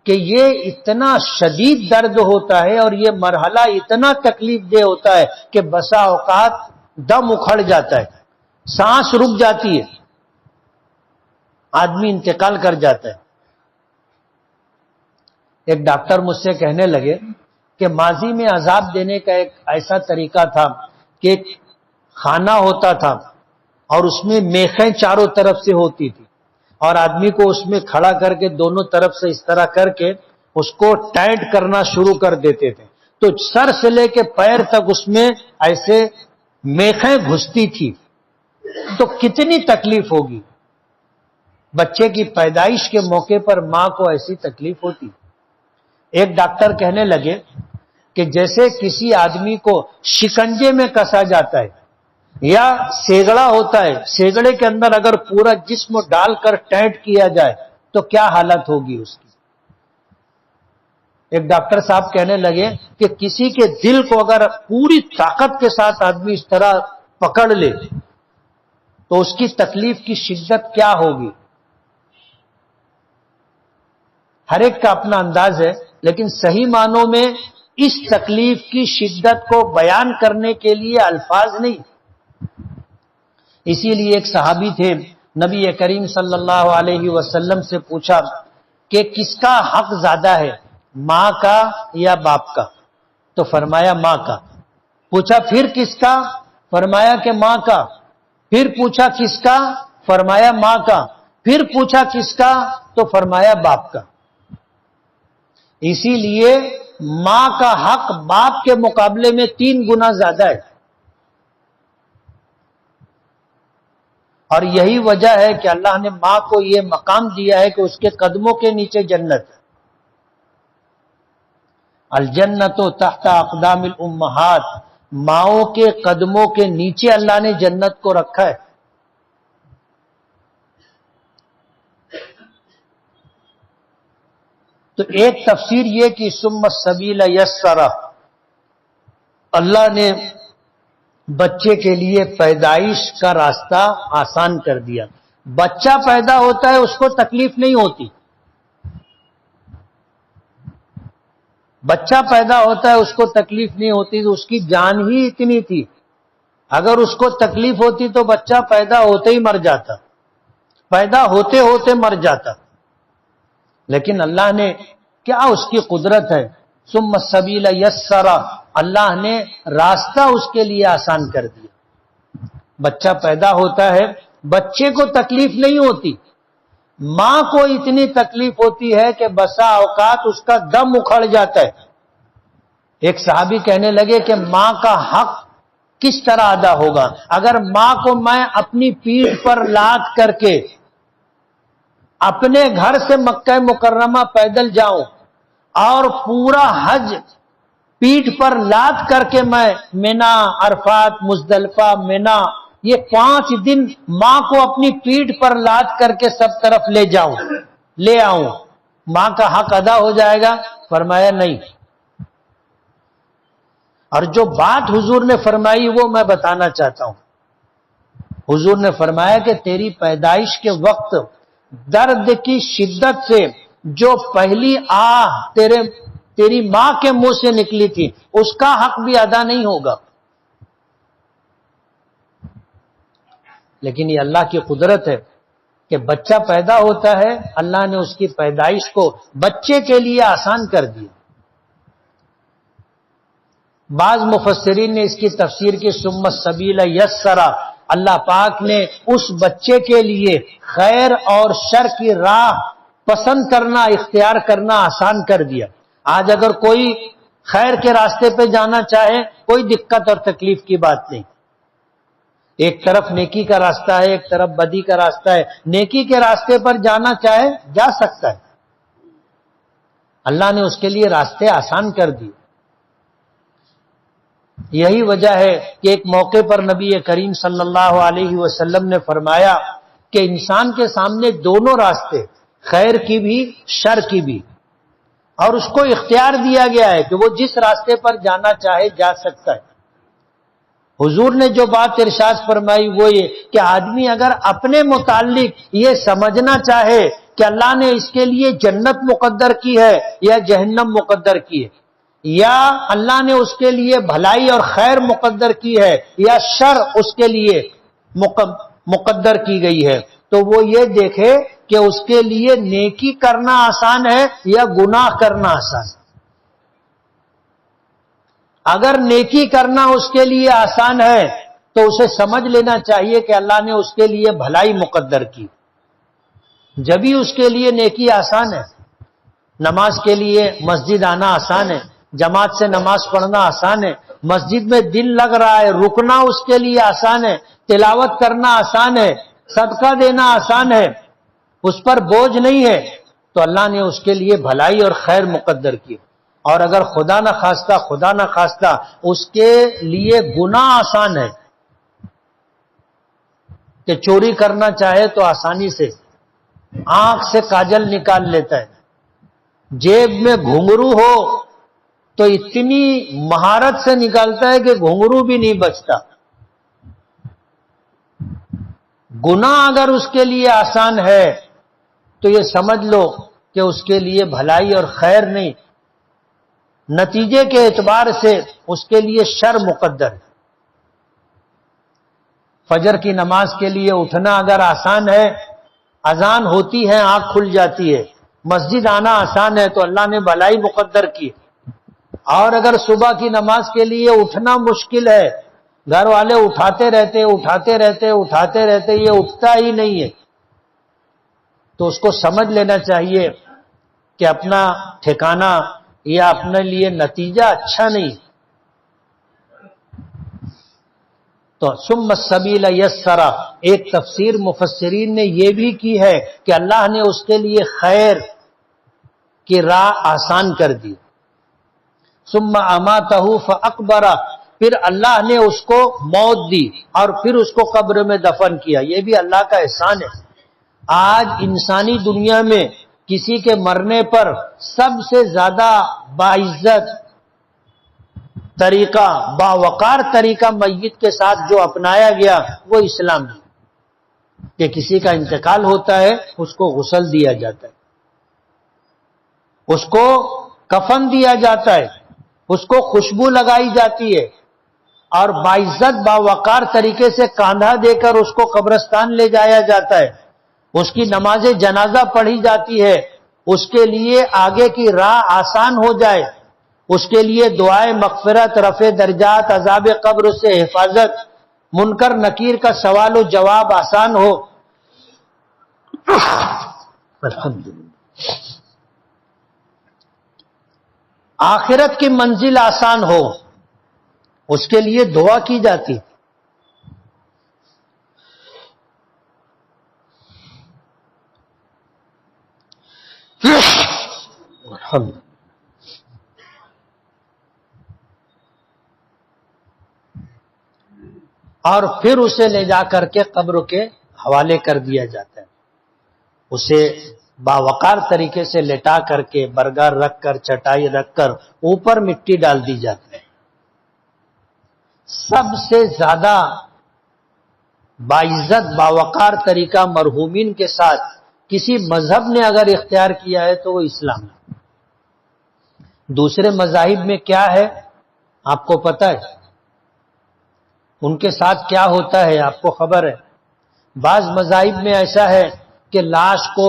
کہ یہ اتنا شدید درد ہوتا ہے اور یہ مرحلہ اتنا تکلیف دہ ہوتا ہے کہ بسا اوقات دم اکھڑ جاتا ہے، سانس رک جاتی ہے، آدمی انتقال کر جاتا ہے۔ ایک ڈاکٹر مجھ سے کہنے لگے کہ ماضی میں عذاب دینے کا ایک ایسا طریقہ تھا کہ ایک خانہ ہوتا تھا اور اس میں میخیں چاروں طرف سے ہوتی تھی، اور آدمی کو اس میں کھڑا کر کے دونوں طرف سے اس طرح کر کے اس کو ٹائٹ کرنا شروع کر دیتے تھے، تو سر سے لے کے پیر تک اس میں ایسے میخیں گھستی تھی۔ تو کتنی تکلیف ہوگی، بچے کی پیدائش کے موقع پر ماں کو ایسی تکلیف ہوتی۔ ایک ڈاکٹر کہنے لگے کہ جیسے کسی آدمی کو شکنجے میں کسا جاتا ہے یا سیگڑا ہوتا ہے، سیگڑے کے اندر اگر پورا جسم ڈال کر ٹائٹ کیا جائے تو کیا حالت ہوگی اس کی۔ ایک ڈاکٹر صاحب کہنے لگے کہ کسی کے دل کو اگر پوری طاقت کے ساتھ آدمی اس طرح پکڑ لے تو اس کی تکلیف کی شدت کیا ہوگی۔ ہر ایک کا اپنا انداز ہے، لیکن صحیح معنوں میں اس تکلیف کی شدت کو بیان کرنے کے لیے الفاظ نہیں۔ اسی لیے ایک صحابی تھے، نبی کریم صلی اللہ علیہ وسلم سے پوچھا کہ کس کا حق زیادہ ہے، ماں کا یا باپ کا؟ تو فرمایا ماں کا۔ پوچھا پھر کس کا؟ فرمایا کہ ماں کا۔ پھر پوچھا کس کا؟ فرمایا ماں کا۔ پھر پوچھا کس کا؟ تو فرمایا باپ کا۔ اسی لیے ماں کا حق باپ کے مقابلے میں 3 گنا زیادہ ہے، اور یہی وجہ ہے کہ اللہ نے ماں کو یہ مقام دیا ہے کہ اس کے قدموں کے نیچے جنت ہے۔ الجنت تحت اقدام الامہات، ماؤں کے قدموں کے نیچے اللہ نے جنت کو رکھا ہے۔ تو ایک تفسیر یہ کہ ثم السبیل یسر، اللہ نے بچے کے لیے پیدائش کا راستہ آسان کر دیا۔ بچہ پیدا ہوتا ہے اس کو تکلیف نہیں ہوتی، بچہ پیدا ہوتا ہے اس کو تکلیف نہیں ہوتی، تو اس کی جان ہی اتنی تھی، اگر اس کو تکلیف ہوتی تو بچہ پیدا ہوتے ہی مر جاتا، پیدا ہوتے ہوتے مر جاتا۔ لیکن اللہ نے کیا اس کی قدرت ہے، ثم السبیل یسر، اللہ نے راستہ اس کے لیے آسان کر دیا۔ بچہ پیدا ہوتا ہے، بچے کو تکلیف نہیں ہوتی، ماں کو اتنی تکلیف ہوتی ہے کہ بسا اوقات اس کا دم اکھڑ جاتا ہے۔ ایک صحابی کہنے لگے کہ ماں کا حق کس طرح ادا ہوگا؟ اگر ماں کو میں اپنی پیٹھ پر لاد کر کے اپنے گھر سے مکہ مکرمہ پیدل جاؤں اور پورا حج پیٹھ پر لاد کر کے میں مینا، عرفات، مزدلفہ، مینا، یہ 5 دن ماں کو اپنی پیٹھ پر لاد کر کے سب طرف لے آؤں، ماں کا حق ادا ہو جائے گا؟ فرمایا نہیں۔ اور جو بات حضور نے فرمائی وہ میں بتانا چاہتا ہوں۔ حضور نے فرمایا کہ تیری پیدائش کے وقت درد کی شدت سے جو پہلی آہ تیری ماں کے منہ سے نکلی تھی اس کا حق بھی ادا نہیں ہوگا۔ لیکن یہ اللہ کی قدرت ہے کہ بچہ پیدا ہوتا ہے، اللہ نے اس کی پیدائش کو بچے کے لیے آسان کر دیا۔ بعض مفسرین نے اس کی تفسیر کی ثم السبیل یسرا، اللہ پاک نے اس بچے کے لیے خیر اور شر کی راہ پسند کرنا، اختیار کرنا آسان کر دیا۔ آج اگر کوئی خیر کے راستے پہ جانا چاہے کوئی دقت اور تکلیف کی بات نہیں، ایک طرف نیکی کا راستہ ہے، ایک طرف بدی کا راستہ ہے، نیکی کے راستے پر جانا چاہے جا سکتا ہے، اللہ نے اس کے لیے راستے آسان کر دیے۔ یہی وجہ ہے کہ ایک موقع پر نبی کریم صلی اللہ علیہ وسلم نے فرمایا کہ انسان کے سامنے دونوں راستے، خیر کی بھی شر کی بھی، اور اس کو اختیار دیا گیا ہے کہ وہ جس راستے پر جانا چاہے جا سکتا ہے۔ حضور نے جو بات ارشاد فرمائی وہ یہ کہ آدمی اگر اپنے متعلق یہ سمجھنا چاہے کہ اللہ نے اس کے لیے جنت مقدر کی ہے یا جہنم مقدر کی ہے، یا اللہ نے اس کے لیے بھلائی اور خیر مقدر کی ہے یا شر اس کے لیے مقدر کی گئی ہے، تو وہ یہ دیکھے کہ اس کے لیے نیکی کرنا آسان ہے یا گناہ کرنا آسان ہے۔ اگر نیکی کرنا اس کے لیے آسان ہے تو اسے سمجھ لینا چاہیے کہ اللہ نے اس کے لیے بھلائی مقدر کی، جبھی اس کے لیے نیکی آسان ہے۔ نماز کے لیے مسجد آنا آسان ہے، جماعت سے نماز پڑھنا آسان ہے، مسجد میں دل لگ رہا ہے، رکنا اس کے لیے آسان ہے، تلاوت کرنا آسان ہے، صدقہ دینا آسان ہے، اس پر بوجھ نہیں ہے، تو اللہ نے اس کے لیے بھلائی اور خیر مقدر کی۔ اور اگر خدا نہ خواستہ اس کے لیے گناہ آسان ہے کہ چوری کرنا چاہے تو آسانی سے آنکھ سے کاجل نکال لیتا ہے، جیب میں گھنگرو ہو تو اتنی مہارت سے نکالتا ہے کہ گھنگرو بھی نہیں بچتا۔ گناہ اگر اس کے لیے آسان ہے تو یہ سمجھ لو کہ اس کے لیے بھلائی اور خیر نہیں، نتیجے کے اعتبار سے اس کے لیے شر مقدر ہے۔ فجر کی نماز کے لیے اٹھنا اگر آسان ہے، اذان ہوتی ہے آنکھ کھل جاتی ہے، مسجد آنا آسان ہے تو اللہ نے بھلائی مقدر کی۔ اور اگر صبح کی نماز کے لیے اٹھنا مشکل ہے، گھر والے اٹھاتے رہتے یہ اٹھتا ہی نہیں ہے، تو اس کو سمجھ لینا چاہیے کہ اپنا ٹھکانہ یا اپنے لیے نتیجہ اچھا نہیں۔ تو ثم السبیل یسرا، ایک تفسیر مفسرین نے یہ بھی کی ہے کہ اللہ نے اس کے لیے خیر کی راہ آسان کر دی۔ ثم اماتہ فاقبرہ، پھر اللہ نے اس کو موت دی اور پھر اس کو قبر میں دفن کیا، یہ بھی اللہ کا احسان ہے۔ آج انسانی دنیا میں کسی کے مرنے پر سب سے زیادہ باعزت طریقہ، باوقار طریقہ میت کے ساتھ جو اپنایا گیا وہ اسلام ہے کہ کسی کا انتقال ہوتا ہے اس کو غسل دیا جاتا ہے، اس کو کفن دیا جاتا ہے، اس کو خوشبو لگائی جاتی ہے اور باعزت باوقار طریقے سے کاندھا دے کر اس کو قبرستان لے جایا جاتا ہے، اس کی نماز جنازہ پڑھی جاتی ہے، اس کے لیے آگے کی راہ آسان ہو جائے، اس کے لیے دعائے مغفرت، رفع درجات، عذاب قبر سے حفاظت منکر نکیر کا سوال و جواب آسان ہو، الحمدللہ، آخرت کی منزل آسان ہو، اس کے لیے دعا کی جاتی۔ الحمدللہ، اور پھر اسے لے جا کر کے قبر کے حوالے کر دیا جاتا ہے، اسے باوقار طریقے سے لٹا کر کے برگار رکھ کر چٹائی رکھ کر اوپر مٹی ڈال دی جاتی ہے۔ سب سے زیادہ باعزت باوقار طریقہ مرحومین کے ساتھ کسی مذہب نے اگر اختیار کیا ہے تو وہ اسلام ہے۔ دوسرے مذاہب میں کیا ہے آپ کو پتہ ہے؟ ان کے ساتھ کیا ہوتا ہے آپ کو خبر ہے؟ بعض مذاہب میں ایسا ہے کہ لاش کو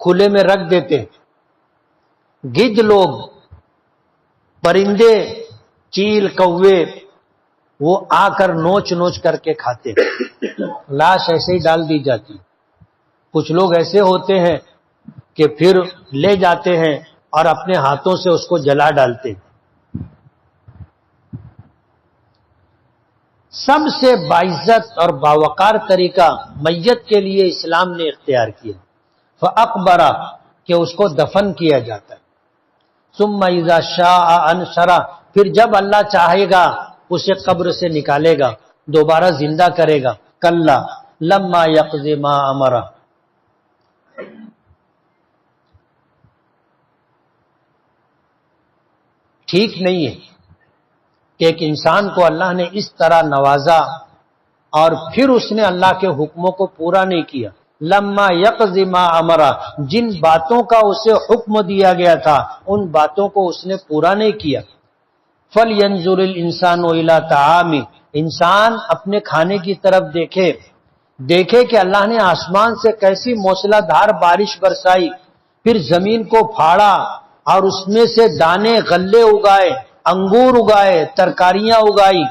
کھلے میں رکھ دیتے، گدھ لوگ، پرندے، چیل، کوے، وہ آ کر نوچ نوچ کر کے کھاتے، لاش ایسے ہی ڈال دی جاتی۔ کچھ لوگ ایسے ہوتے ہیں کہ پھر لے جاتے ہیں اور اپنے ہاتھوں سے اس کو جلا ڈالتے۔ سب سے باعزت اور باوقار طریقہ میت کے لیے اسلام نے اختیار کیا، فَأَقْبَرَ، کہ اس کو دفن کیا جاتا ہے، ثُمَّ إِذَا شَاءَ أَنشَرَ، پھر جب اللہ چاہے گا اسے قبر سے نکالے گا، دوبارہ زندہ کرے گا۔ کَلَّا لَمَّا يَقْضِ مَا أَمَرَ، ٹھیک نہیں ہے کہ ایک انسان کو اللہ نے اس طرح نوازا اور پھر اس نے اللہ کے حکموں کو پورا نہیں کیا۔ لما یقض ما امرا، جن باتوں کا اسے حکم دیا گیا تھا ان باتوں کو اس نے پورا نہیں کیا۔ فَلْيَنْظُرِ الْإِنسَانُ إِلَىٰ طَعَامِهِ، انسان اپنے کھانے کی طرف دیکھے کہ اللہ نے آسمان سے کیسی موسلا دھار بارش برسائی، پھر زمین کو پھاڑا اور اس میں سے دانے غلے اگائے، انگور اگائے، ترکاریاں اگائی،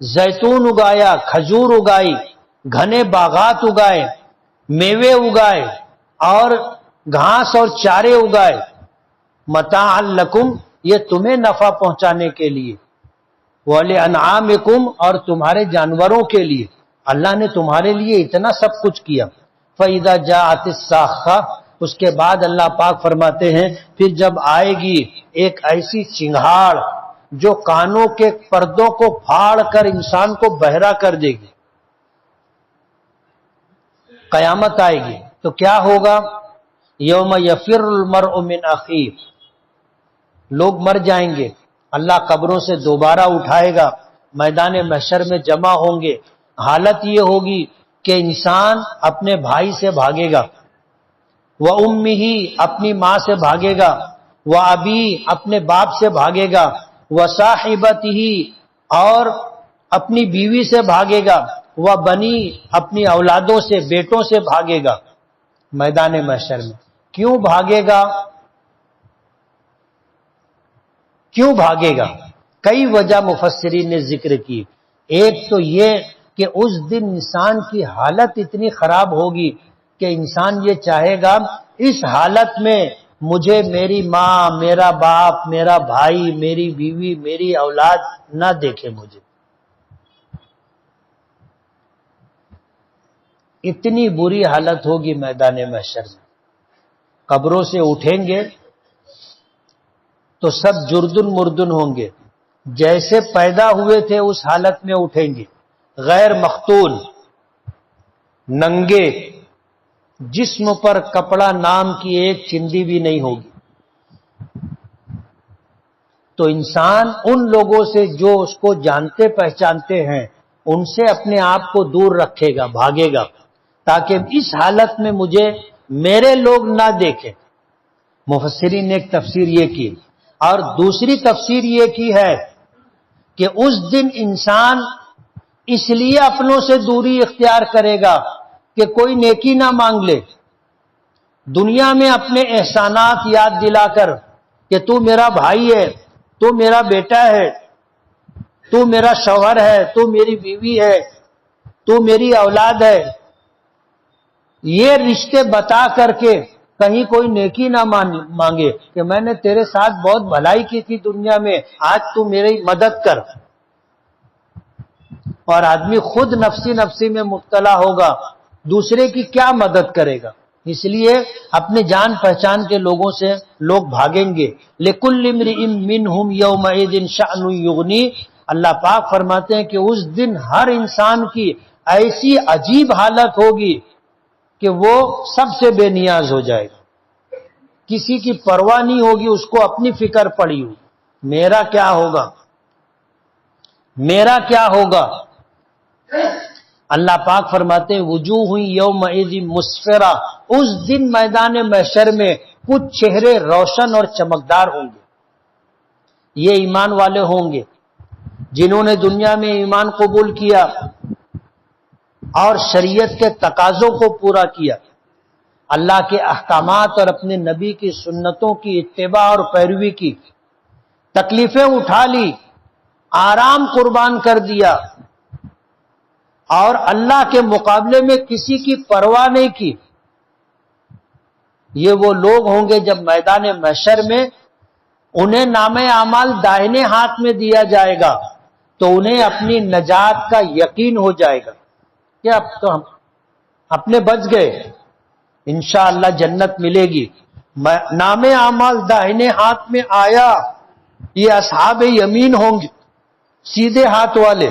زیتون اگایا، کھجور اگائی، گھنے باغات اگائے، میوے اگائے اور گھاس اور چارے اگائے، متاعا لکم، یہ تمہیں نفع پہنچانے کے لیے، وَلِأَنْعَامِكُمْ، اور تمہارے جانوروں کے لیے، اللہ نے تمہارے لیے اتنا سب کچھ کیا۔ فَإِذَا جَاءَتِ الصَّاخَّةُ، اس کے بعد اللہ پاک فرماتے ہیں پھر جب آئے گی ایک ایسی چنگھاڑ جو کانوں کے پردوں کو پھاڑ کر انسان کو بہرا کر دے گی، قیامت آئے گی تو کیا ہوگا؟ یوم یفر المرء من اخیہ، لوگ مر جائیں گے، اللہ قبروں سے دوبارہ اٹھائے گا، میدان محشر میں جمع ہوں گے، حالت یہ ہوگی کہ انسان اپنے بھائی سے بھاگے گا، وَأُمِّهِ، اپنی ماں سے بھاگے گا، وَأَبِيهِ، اپنے باپ سے بھاگے گا، وَصَاحِبَتِهِ، اور اپنی بیوی سے بھاگے گا، وَبَنِيهِ، اپنی اولادوں سے، بیٹوں سے بھاگے گا میدان محشر میں۔ کیوں بھاگے گا؟ کیوں بھاگے گا؟ کئی وجہ مفسرین نے ذکر کی۔ ایک تو یہ کہ اس دن انسان کی حالت اتنی خراب ہوگی کہ انسان یہ چاہے گا اس حالت میں مجھے میری ماں، میرا باپ، میرا بھائی، میری بیوی، میری اولاد نہ دیکھے مجھے۔ اتنی بری حالت ہوگی میدان محشر میں۔ قبروں سے اٹھیں گے تو سب جردن مردن ہوں گے، جیسے پیدا ہوئے تھے اس حالت میں اٹھیں گے، غیر مختون، ننگے، جسم پر کپڑا نام کی ایک چندی بھی نہیں ہوگی۔ تو انسان ان لوگوں سے جو اس کو جانتے پہچانتے ہیں ان سے اپنے آپ کو دور رکھے گا، بھاگے گا، تاکہ اس حالت میں مجھے میرے لوگ نہ دیکھیں۔ مفسرین نے ایک تفسیر یہ کی، اور دوسری تفسیر یہ کی ہے کہ اس دن انسان اس لیے اپنوں سے دوری اختیار کرے گا کہ کوئی نیکی نہ مانگ لے، دنیا میں اپنے احسانات یاد دلا کر کہ تو میرا بھائی ہے، تو میرا بیٹا ہے، تو میرا شوہر ہے، تو میری بیوی ہے، تو میری اولاد ہے، یہ رشتے بتا کر کے کہیں کوئی نیکی نہ مانگے کہ میں نے تیرے ساتھ بہت بھلائی کی تھی دنیا میں، آج تو میری مدد کر. اور آدمی خود نفسی نفسی میں مبتلا ہوگا، دوسرے کی کیا مدد کرے گا؟ اس لیے اپنے جان پہچان کے لوگوں سے لوگ بھاگیں گے. لِكُلِّ امْرِئٍ مِّنْهُمْ يَوْمَئِذٍ شَأْنٌ يُغْنِيهِ. اللہ پاک فرماتے ہیں کہ اس دن ہر انسان کی ایسی عجیب حالت ہوگی کہ وہ سب سے بے نیاز ہو جائے گا، کسی کی پرواہ نہیں ہوگی، اس کو اپنی فکر پڑی ہو، میرا کیا ہوگا، میرا کیا ہوگا. اللہ پاک فرماتے ہیں وجوہ یومئذ مسفرہ، اس دن میدان محشر میں کچھ چہرے روشن اور چمکدار ہوں گے. یہ ایمان والے ہوں گے جنہوں نے دنیا میں ایمان قبول کیا اور شریعت کے تقاضوں کو پورا کیا، اللہ کے احکامات اور اپنے نبی کی سنتوں کی اتباع اور پیروی کی، تکلیفیں اٹھا لی، آرام قربان کر دیا اور اللہ کے مقابلے میں کسی کی پرواہ نہیں کی. یہ وہ لوگ ہوں گے جب میدان محشر میں انہیں نام اعمال دائنے ہاتھ میں دیا جائے گا تو انہیں اپنی نجات کا یقین ہو جائے گا کہ اب تو ہم اپنے بچ گئے، انشاءاللہ جنت ملے گی. نام اعمال دائنے ہاتھ میں آیا، یہ اصحاب یمین ہوں گے، سیدھے ہاتھ والے،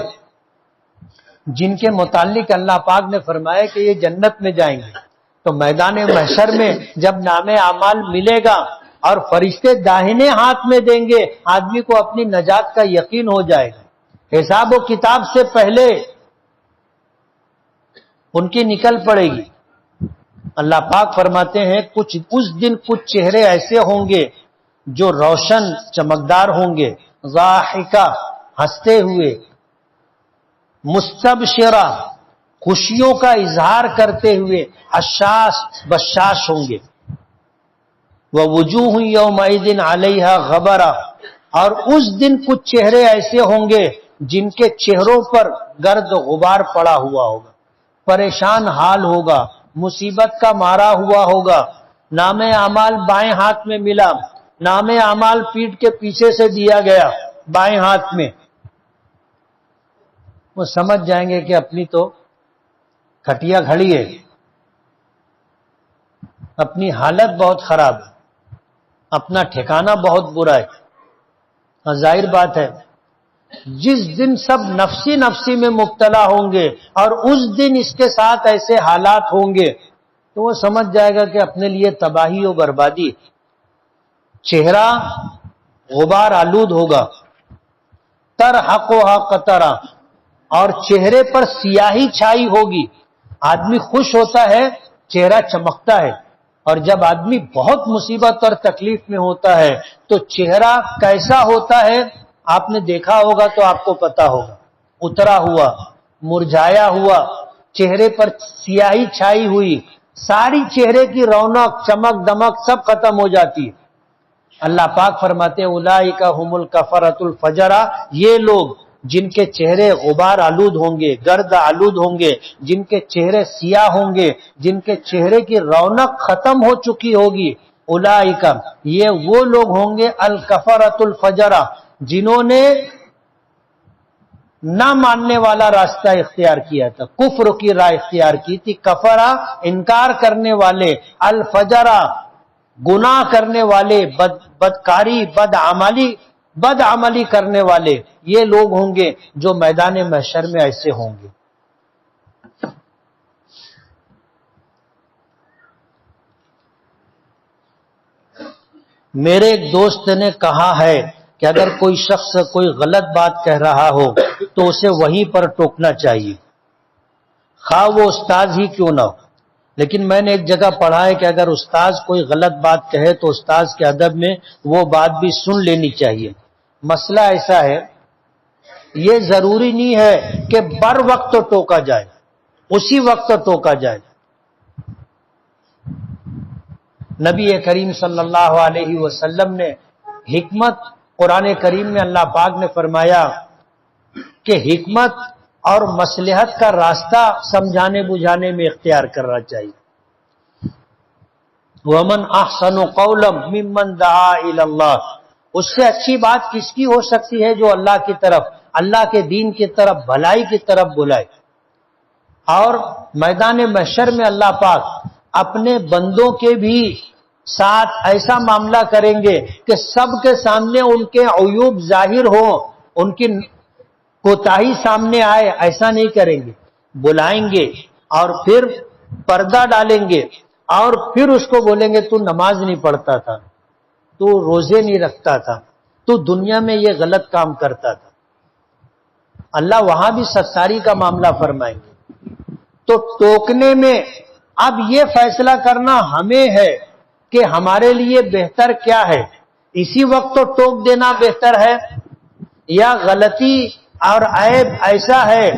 جن کے متعلق اللہ پاک نے فرمایا کہ یہ جنت میں جائیں گے. تو میدان محشر میں جب نام اعمال ملے گا اور فرشتے داہنے ہاتھ میں دیں گے، آدمی کو اپنی نجات کا یقین ہو جائے گا. حساب و کتاب سے پہلے ان کی نکل پڑے گی. اللہ پاک فرماتے ہیں اس دن کچھ چہرے ایسے ہوں گے جو روشن چمکدار ہوں گے، ضاحکہ ہنستے ہوئے، مستبشرہ خوشیوں کا اظہار کرتے ہوئے، اشاش بشاش ہوں گے. وَوُجُوهٌ يَوْمَئِذٍ عَلَيْهَا غَبَرَةٌ، اور اس دن کچھ چہرے ایسے ہوں گے جن کے چہروں پر گرد غبار پڑا ہوا ہوگا، پریشان حال ہوگا، مصیبت کا مارا ہوا ہوگا. نام اعمال بائیں ہاتھ میں ملا، نام اعمال پیٹھ کے پیچھے سے دیا گیا بائیں ہاتھ میں، وہ سمجھ جائیں گے کہ اپنی تو کھٹیا کھڑی ہے، اپنی حالت بہت خراب ہے، اپنا ٹھکانہ بہت برا ہے. ظاہر بات ہے جس دن سب نفسی نفسی میں مبتلا ہوں گے اور اس دن اس کے ساتھ ایسے حالات ہوں گے تو وہ سمجھ جائے گا کہ اپنے لیے تباہی و بربادی. چہرہ غبار آلود ہوگا، ترحقها قطرہ، اور چہرے پر سیاہی چھائی ہوگی. آدمی خوش ہوتا ہے چہرہ چمکتا ہے، اور جب آدمی بہت مصیبت اور تکلیف میں ہوتا ہے تو چہرہ کیسا ہوتا ہے آپ نے دیکھا ہوگا تو آپ کو پتا ہوگا، اترا ہوا، مرجھایا ہوا، چہرے پر سیاہی چھائی ہوئی، ساری چہرے کی رونق چمک دمک سب ختم ہو جاتی ہے. اللہ پاک فرماتے ہیں اولئک هم الکفرۃ الفجرہ، یہ لوگ جن کے چہرے غبار آلود ہوں گے، گرد آلود ہوں گے، جن کے چہرے سیاہ ہوں گے، جن کے چہرے کی رونق ختم ہو چکی ہوگی، اولئک، یہ وہ لوگ ہوں گے الکفرۃ الفجرہ، جنہوں نے نہ ماننے والا راستہ اختیار کیا تھا، کفر کی راہ اختیار کی تھی. کفرہ انکار کرنے والے، الفجرہ گناہ کرنے والے، بدکاری بد عملی کرنے والے، یہ لوگ ہوں گے جو میدان محشر میں ایسے ہوں گے. میرے ایک دوست نے کہا ہے کہ اگر کوئی شخص کوئی غلط بات کہہ رہا ہو تو اسے وہیں پر ٹوکنا چاہیے، خواہ وہ استاد ہی کیوں نہ ہو. لیکن میں نے ایک جگہ پڑھا ہے کہ اگر استاد کوئی غلط بات کہے تو استاد کے ادب میں وہ بات بھی سن لینی چاہیے. مسئلہ ایسا ہے، یہ ضروری نہیں ہے کہ بر وقت ٹوکا جائے، اسی وقت ٹوکا جائے. نبی کریم صلی اللہ علیہ وسلم نے حکمت، قرآن کریم میں اللہ پاک نے فرمایا کہ حکمت اور مصلحت کا راستہ سمجھانے بجھانے میں اختیار کرنا چاہیے. وَمَنْ أَحْسَنُ قَوْلًا مِّمَّنْ دَعَا إِلَى اللَّهِ، اس سے اچھی بات کس کی ہو سکتی ہے جو اللہ کی طرف، اللہ کے دین کی طرف، بھلائی کی طرف بلائے. اور میدان محشر میں اللہ پاک اپنے بندوں کے بھی ساتھ ایسا معاملہ کریں گے کہ سب کے سامنے ان کے عیوب ظاہر ہوں، ان کی کوتاہی سامنے آئے. ایسا نہیں کریں گے، بلائیں گے اور پھر پردہ ڈالیں گے اور پھر اس کو بولیں گے تو نماز نہیں پڑھتا تھا، تو روزے نہیں رکھتا تھا، تو دنیا میں یہ غلط کام کرتا تھا. اللہ وہاں بھی ستاری کا معاملہ فرمائیں گے. تو ٹوکنے میں اب یہ فیصلہ کرنا ہمیں ہے کہ ہمارے لیے بہتر کیا ہے. اسی وقت تو ٹوک دینا بہتر ہے، یا غلطی اور عیب ایسا ہے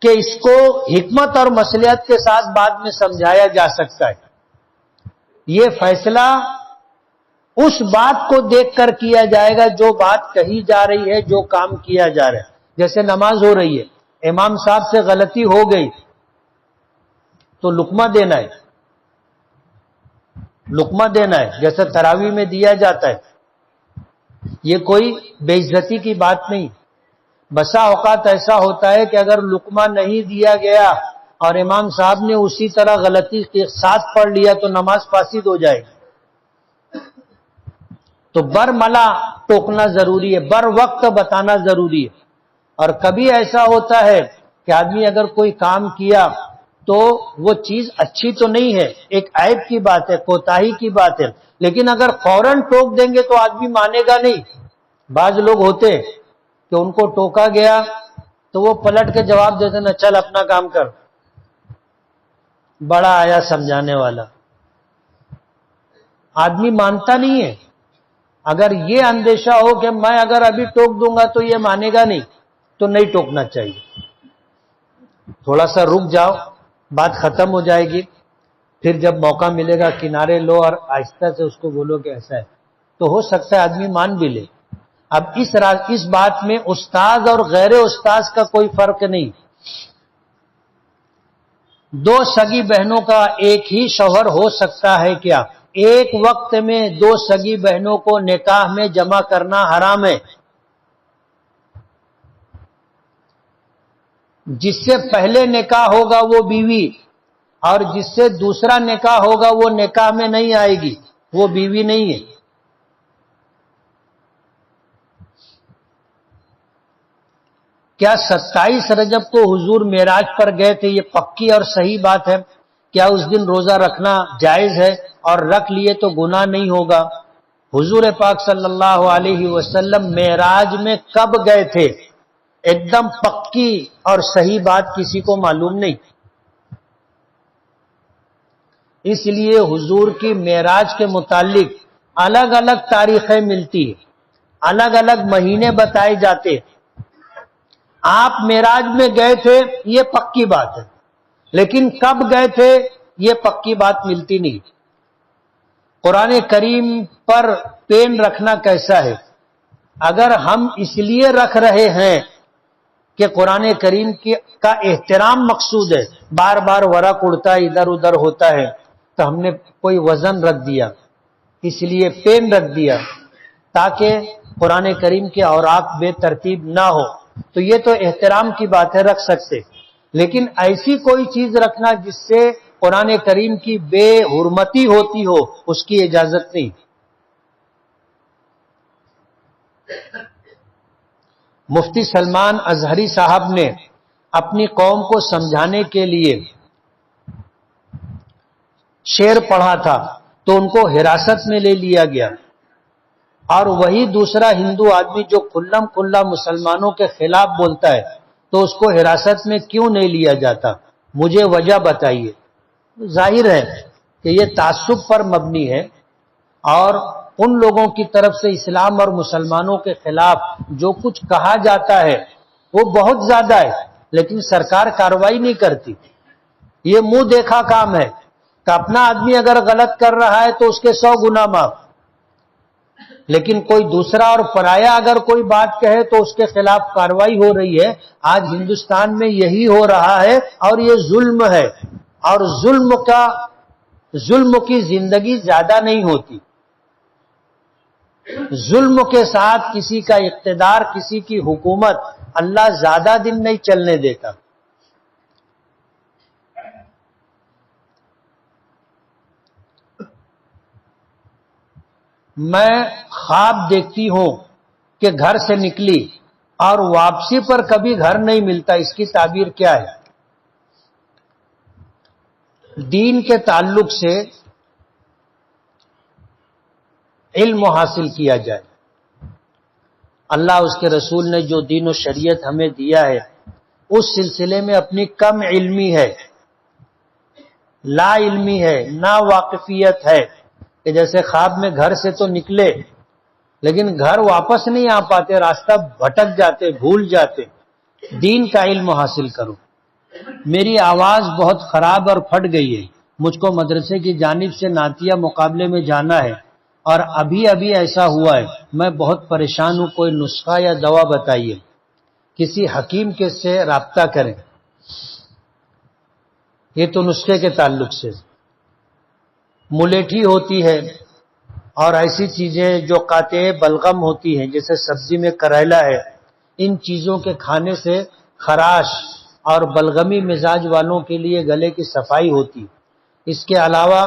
کہ اس کو حکمت اور مصلحت کے ساتھ بعد میں سمجھایا جا سکتا ہے. یہ فیصلہ اس بات کو دیکھ کر کیا جائے گا جو بات کہی جا رہی ہے، جو کام کیا جا رہا ہے. جیسے نماز ہو رہی ہے، امام صاحب سے غلطی ہو گئی تو لقمہ دینا ہے، لقمہ دینا ہے جیسے تراویح میں دیا جاتا ہے. یہ کوئی بے عزتی کی بات نہیں. بسا اوقات ایسا ہوتا ہے کہ اگر لقمہ نہیں دیا گیا اور امام صاحب نے اسی طرح غلطی کے ساتھ پڑھ لیا تو نماز فاسد ہو جائے گی. تو برملا ٹوکنا ضروری ہے، بر وقت بتانا ضروری ہے. اور کبھی ایسا ہوتا ہے کہ آدمی اگر کوئی کام کیا تو وہ چیز اچھی تو نہیں ہے، ایک عیب کی بات ہے، کوتاہی کی بات ہے، لیکن اگر فوراً ٹوک دیں گے تو آدمی مانے گا نہیں. بعض لوگ ہوتے کہ ان کو ٹوکا گیا تو وہ پلٹ کے جواب دیتے نا، چل اپنا کام کر. بڑا آیا سمجھانے والا، آدمی مانتا نہیں ہے. اگر یہ اندیشہ ہو کہ میں اگر ابھی ٹوک دوں گا تو یہ مانے گا نہیں، تو نہیں ٹوکنا چاہیے. تھوڑا سا رک جاؤ، بات ختم ہو جائے گی، پھر جب موقع ملے گا کنارے لو اور آہستہ سے اس کو بولو کہ ایسا ہے، تو ہو سکتا ہے آدمی مان بھی لے. اب اس بات میں استاد اور غیر استاد کا کوئی فرق نہیں. دو سگی بہنوں کا ایک ہی شوہر ہو سکتا ہے کیا؟ ایک وقت میں دو سگی بہنوں کو نکاح میں جمع کرنا حرام ہے. جس سے پہلے نکاح ہوگا وہ بیوی، اور جس سے دوسرا نکاح ہوگا وہ نکاح میں نہیں آئے گی، وہ بیوی نہیں ہے. کیا 27 رجب کو حضور معراج پر گئے تھے؟ یہ پکی اور صحیح بات ہے. کیا اس دن روزہ رکھنا جائز ہے؟ اور رکھ لیے تو گناہ نہیں ہوگا؟ حضور پاک صلی اللہ علیہ وسلم معراج میں کب گئے تھے؟ ایک دم پکی اور صحیح بات کسی کو معلوم نہیں. اس لیے حضور کی معراج کے متعلق الگ الگ تاریخیں ملتی ہیں، الگ الگ مہینے بتائے جاتے. آپ معراج میں گئے تھے یہ پکی بات ہے، لیکن کب گئے تھے یہ پکی بات ملتی نہیں. قرآن کریم پر پین رکھنا کیسا ہے؟ اگر ہم اس لیے رکھ رہے ہیں کہ قرآن کریم کا احترام مقصود ہے، بار بار ورق اڑتا ہے، ادھر ادھر ہوتا ہے، تو ہم نے کوئی وزن رکھ دیا، اس لیے پین رکھ دیا تاکہ قرآن کریم کے اوراق بے ترتیب نہ ہو. تو یہ تو احترام کی بات ہے، رکھ سکتے. لیکن ایسی کوئی چیز رکھنا جس سے قرآن کریم کی بے حرمتی ہوتی ہو، اس کی اجازت نہیں. مفتی سلمان ازہری صاحب نے اپنی قوم کو سمجھانے کے لیے شعر پڑھا تھا تو ان کو حراست میں لے لیا گیا، اور وہی دوسرا ہندو آدمی جو کھلم کھلا مسلمانوں کے خلاف بولتا ہے تو اس کو حراست میں کیوں نہیں لیا جاتا؟ مجھے وجہ بتائیے. ظاہر ہے کہ یہ تعصب پر مبنی ہے، اور ان لوگوں کی طرف سے اسلام اور مسلمانوں کے خلاف جو کچھ کہا جاتا ہے وہ بہت زیادہ ہے، لیکن سرکار کارروائی نہیں کرتی. یہ منہ دیکھا کام ہے کہ اپنا آدمی اگر غلط کر رہا ہے تو اس کے 100 گنا معاف. لیکن کوئی دوسرا اور پرایا اگر کوئی بات کہے تو اس کے خلاف کارروائی ہو رہی ہے. آج ہندوستان میں یہی ہو رہا ہے اور یہ ظلم ہے. اور ظلم کی زندگی زیادہ نہیں ہوتی. ظلم کے ساتھ کسی کا اقتدار، کسی کی حکومت اللہ زیادہ دن نہیں چلنے دیتا. میں خواب دیکھتی ہوں کہ گھر سے نکلی اور واپسی پر کبھی گھر نہیں ملتا. اس کی تعبیر کیا ہے؟ دین کے تعلق سے علم حاصل کیا جائے. اللہ اس کے رسول نے جو دین و شریعت ہمیں دیا ہے اس سلسلے میں اپنی کم علمی ہے، لا علمی ہے، نا واقفیت ہے کہ جیسے خواب میں گھر سے تو نکلے لیکن گھر واپس نہیں آ پاتے، راستہ بھٹک جاتے، بھول جاتے. دین کا علم حاصل کرو. میری آواز بہت خراب اور پھٹ گئی ہے. مجھ کو مدرسے کی جانب سے نعتیہ مقابلے میں جانا ہے اور ابھی ایسا ہوا ہے. میں بہت پریشان ہوں. کوئی نسخہ یا دوا بتائیے. کسی حکیم کے سے رابطہ کریں. یہ تو نسخے کے تعلق سے. ملیٹھی ہوتی ہے اور ایسی چیزیں جو قاطع بلغم ہوتی ہیں جیسے سبزی میں کریلا ہے، ان چیزوں کے کھانے سے خراش اور بلغمی مزاج والوں کے لیے گلے کی صفائی ہوتی. اس کے علاوہ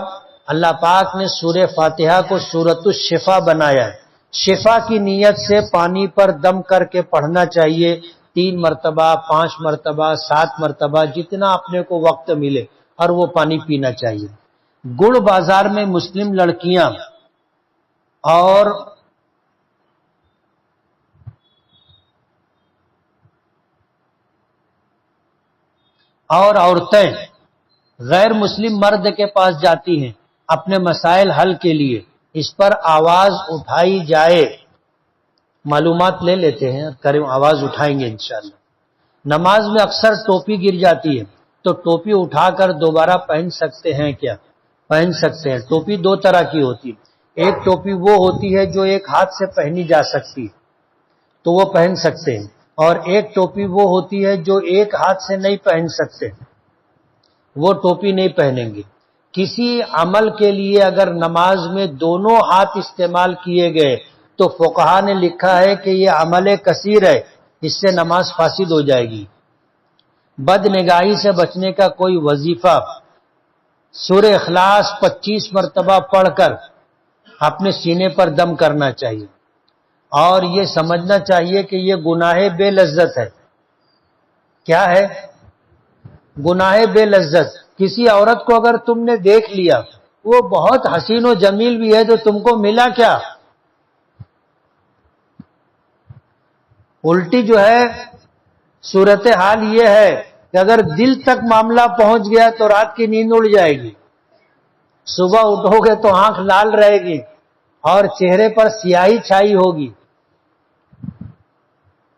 اللہ پاک نے سورہ فاتحہ کو سورۃ الشفا بنایا ہے. شفا کی نیت سے پانی پر دم کر کے پڑھنا چاہیے. 3 مرتبہ، 5 مرتبہ، 7 مرتبہ، جتنا اپنے کو وقت ملے، اور وہ پانی پینا چاہیے. گڑ بازار میں مسلم لڑکیاں اور عورتیں غیر مسلم مرد کے پاس جاتی ہیں اپنے مسائل حل کے لیے. اس پر آواز اٹھائی جائے. معلومات لے لیتے ہیں، کریں آواز اٹھائیں گے انشاءاللہ. نماز میں اکثر ٹوپی گر جاتی ہے تو ٹوپی اٹھا کر دوبارہ پہن سکتے ہیں کیا؟ پہن سکتے ہیں. ٹوپی 2 طرح کی ہوتی ہے. ایک ٹوپی وہ ہوتی ہے جو ایک ہاتھ سے پہنی جا سکتی تو وہ پہن سکتے ہیں، اور ایک ٹوپی وہ ہوتی ہے جو ایک ہاتھ سے نہیں پہن سکتے، وہ ٹوپی نہیں پہنیں گے. کسی عمل کے لیے اگر نماز میں دونوں ہاتھ استعمال کیے گئے تو فقہا نے لکھا ہے کہ یہ عمل کثیر ہے، اس سے نماز فاسد ہو جائے گی. بد نگاہی سے بچنے کا کوئی وظیفہ سورہ اخلاص 25 مرتبہ پڑھ کر اپنے سینے پر دم کرنا چاہیے، اور یہ سمجھنا چاہیے کہ یہ گناہ بے لذت ہے. کیا ہے؟ گناہ بے لذت. کسی عورت کو اگر تم نے دیکھ لیا وہ بہت حسین و جمیل بھی ہے تو تم کو ملا کیا؟ الٹی جو ہے صورتحال یہ ہے کہ اگر دل تک معاملہ پہنچ گیا تو رات کی نیند اڑ جائے گی. صبح اٹھو گے تو آنکھ لال رہے گی اور چہرے پر سیاہی چھائی ہوگی.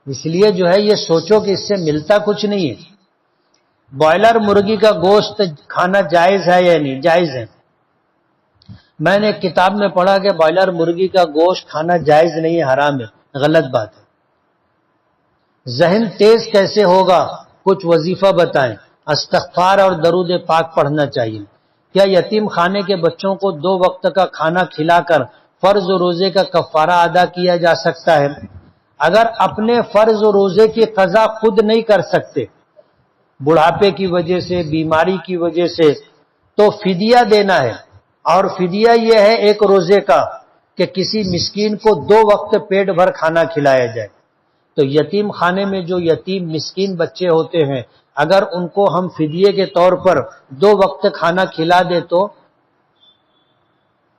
اس لیے جو ہے یہ سوچو کہ اس سے ملتا کچھ نہیں ہے. بائلر مرغی کا گوشت کھانا جائز ہے یا نہیں؟ جائز ہے. میں نے ایک کتاب میں پڑھا کہ بائلر مرغی کا گوشت کھانا جائز نہیں ہے، حرام ہے. غلط بات ہے. ذہن تیز کیسے ہوگا؟ کچھ وظیفہ بتائیں. استغفار اور درود پاک پڑھنا چاہیے. کیا یتیم خانے کے بچوں کو 2 وقت کا کھانا کھلا کر فرض و روزے کا کفارہ ادا کیا جا سکتا ہے؟ اگر اپنے فرض و روزے کی قضا خود نہیں کر سکتے، بڑھاپے کی وجہ سے، بیماری کی وجہ سے، تو فدیہ دینا ہے. اور فدیہ یہ ہے 1 روزے کا کہ کسی مسکین کو 2 وقت پیٹ بھر کھانا کھلایا جائے. تو یتیم خانے میں جو یتیم مسکین بچے ہوتے ہیں اگر ان کو ہم فدیے کے طور پر 2 وقت کھانا کھلا دے تو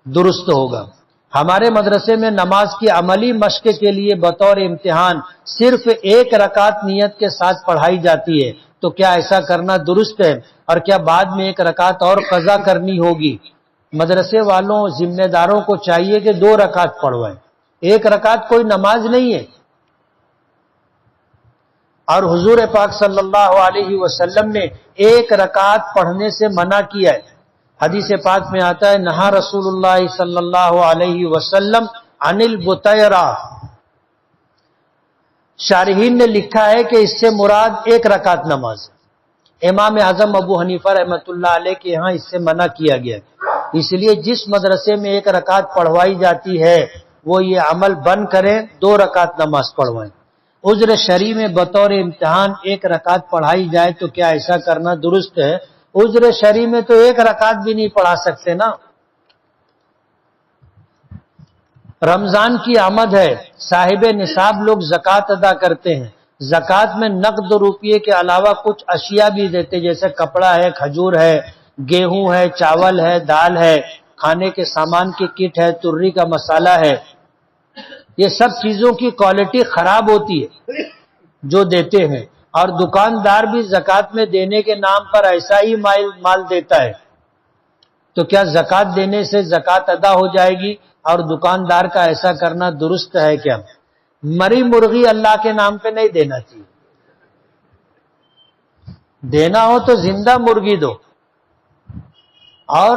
درست ہوگا. ہمارے مدرسے میں نماز کی عملی مشق کے لیے بطور امتحان صرف 1 رکعت نیت کے ساتھ پڑھائی جاتی ہے، تو کیا ایسا کرنا درست ہے؟ اور کیا بعد میں 1 رکعت اور قضا کرنی ہوگی؟ مدرسے والوں ذمہ داروں کو چاہیے کہ 2 رکعت پڑھوائیں. 1 رکعت کوئی نماز نہیں ہے. اور حضور پاک صلی اللہ علیہ وسلم نے 1 رکعت پڑھنے سے منع کیا ہے. حدیث پاک میں آتا ہے نہا رسول اللہ صلی اللہ علیہ وسلم عن البطیرہ، شارحین نے لکھا ہے کہ اس سے مراد 1 رکعت نماز۔ امام اعظم ابو حنیفہ رحمۃ اللہ علیہ کے یہاں اس سے منع کیا گیا، اس لیے جس مدرسے میں 1 رکعت پڑھوائی جاتی ہے وہ یہ عمل بند کریں، 2 رکعت نماز پڑھوائیں۔ عذر شرعی میں بطور امتحان 1 رکعت پڑھائی جائے تو کیا ایسا کرنا درست ہے؟ عذر شرعی میں تو 1 رکعت بھی نہیں پڑھا سکتے نا۔ رمضان کی آمد ہے، صاحب نصاب لوگ زکوٰۃ ادا کرتے ہیں، زکوٰۃ میں نقد روپیے کے علاوہ کچھ اشیاء بھی دیتے، جیسے کپڑا ہے، کھجور ہے، گیہوں ہے، چاول ہے، دال ہے، کھانے کے سامان کی کٹ ہے، تری کا مسالہ ہے۔ یہ سب چیزوں کی کوالٹی خراب ہوتی ہے جو دیتے ہیں، اور دکاندار بھی زکوٰۃ میں دینے کے نام پر ایسا ہی مال دیتا ہے، تو کیا زکوٰۃ دینے سے زکوٰۃ ادا ہو جائے گی؟ اور دکاندار کا ایسا کرنا درست ہے کیا؟ مری مرغی اللہ کے نام پہ نہیں دینا چاہیے، دینا ہو تو زندہ مرغی دو۔ اور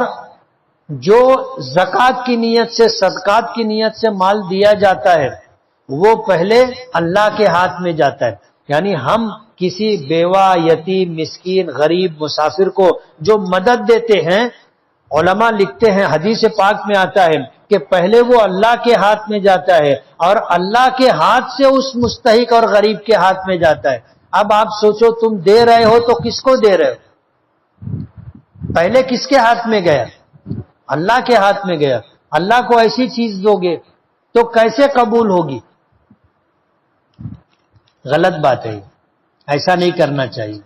جو زکوٰۃ کی نیت سے، صدقات کی نیت سے مال دیا جاتا ہے وہ پہلے اللہ کے ہاتھ میں جاتا ہے، یعنی ہم کسی بیوہ، یتیم، مسکین، غریب، مسافر کو جو مدد دیتے ہیں، علماء لکھتے ہیں حدیث پاک میں آتا ہے کہ پہلے وہ اللہ کے ہاتھ میں جاتا ہے اور اللہ کے ہاتھ سے اس مستحق اور غریب کے ہاتھ میں جاتا ہے۔ اب آپ سوچو تم دے رہے ہو تو کس کو دے رہے ہو؟ پہلے کس کے ہاتھ میں گیا؟ اللہ کے ہاتھ میں گیا۔ اللہ کو ایسی چیز دو گے تو کیسے قبول ہوگی؟ غلط بات ہے، ایسا نہیں کرنا چاہیے۔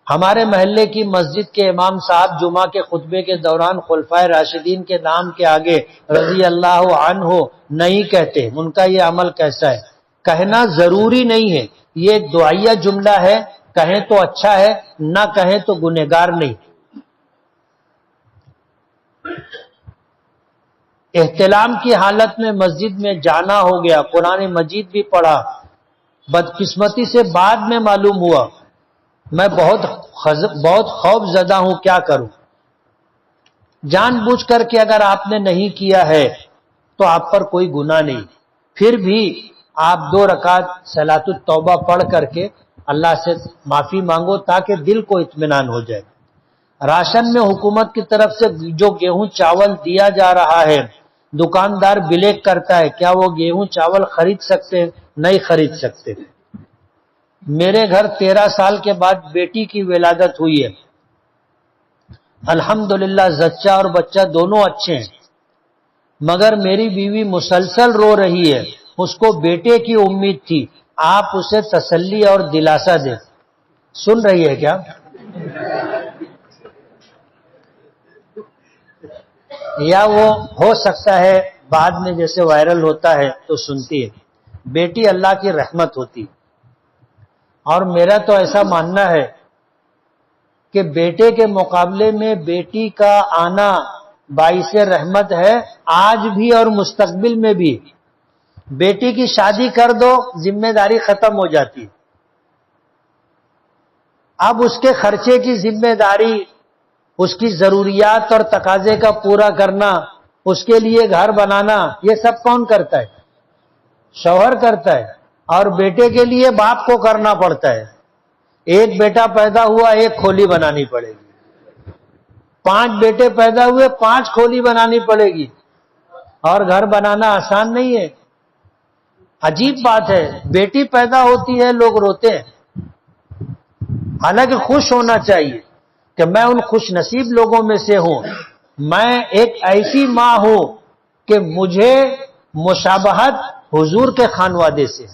ہمارے محلے کی مسجد کے امام صاحب جمعہ کے خطبے کے دوران خلفائے راشدین کے نام کے آگے رضی اللہ عنہ نہیں کہتے، ان کا یہ عمل کیسا ہے؟ کہنا ضروری نہیں ہے، یہ ایک دعائیہ جملہ ہے، کہیں تو اچھا ہے، نہ کہیں تو گنہگار نہیں۔ احتلام کی حالت میں مسجد میں جانا ہو گیا، قرآن مجید بھی پڑھا، بدقسمتی سے بعد میں معلوم ہوا، میں بہت خوف زدہ ہوں، کیا کروں؟ جان بوجھ کر کے اگر آپ نے نہیں کیا ہے تو آپ پر کوئی گناہ نہیں، پھر بھی آپ 2 رکعت صلاۃ التوبہ پڑھ کر کے اللہ سے معافی مانگو تاکہ دل کو اطمینان ہو جائے۔ راشن میں حکومت کی طرف سے جو گیہوں چاول دیا جا رہا ہے، دکاندار بلیک کرتا ہے، کیا وہ گیہوں چاول خرید سکتے ہیں؟ نہیں خرید سکتے۔ میرے گھر 13 سال کے بعد بیٹی کی ولادت ہوئی ہے، الحمدللہ زچہ اور بچہ دونوں اچھے ہیں، مگر میری بیوی مسلسل رو رہی ہے، اس کو بیٹے کی امید تھی، آپ اسے تسلی اور دلاسا دیں۔ سن رہی ہے کیا؟ یا وہ ہو سکتا ہے بعد میں جیسے وائرل ہوتا ہے تو سنتی ہے۔ بیٹی اللہ کی رحمت ہوتی، اور میرا تو ایسا ماننا ہے کہ بیٹے کے مقابلے میں بیٹی کا آنا باعث رحمت ہے، آج بھی اور مستقبل میں بھی۔ بیٹی کی شادی کر دو، ذمہ داری ختم ہو جاتی، اب اس کے خرچے کی ذمہ داری، اس کی ضروریات اور تقاضے کا پورا کرنا، اس کے لیے گھر بنانا، یہ سب کون کرتا ہے؟ شوہر کرتا ہے، اور بیٹے کے لیے باپ کو کرنا پڑتا ہے۔ ایک بیٹا پیدا ہوا، 1 کھولی بنانی پڑے گی، 5 بیٹے پیدا ہوئے، 5 کھولی بنانی پڑے گی، اور گھر بنانا آسان نہیں ہے۔ عجیب بات ہے، بیٹی پیدا ہوتی ہے لوگ روتے ہیں، حالانکہ خوش ہونا چاہیے کہ میں ان خوش نصیب لوگوں میں سے ہوں، میں ایک ایسی ماں ہوں کہ مجھے مشابہت حضور کے خانوادے سے۔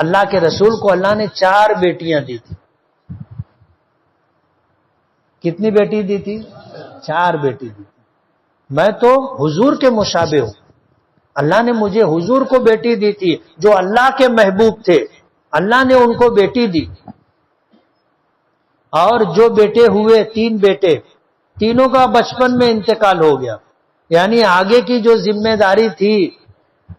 اللہ کے رسول کو اللہ نے 4 بیٹیاں دی تھی۔ کتنی بیٹی دی تھی؟ 4 بیٹی دی تھی۔ میں تو حضور کے مشابہ ہوں، اللہ نے مجھے حضور کو بیٹی دی تھی جو اللہ کے محبوب تھے، اللہ نے ان کو بیٹی دی۔ اور جو بیٹے ہوئے 3 بیٹے، تینوں کا بچپن میں انتقال ہو گیا، یعنی آگے کی جو ذمہ داری تھی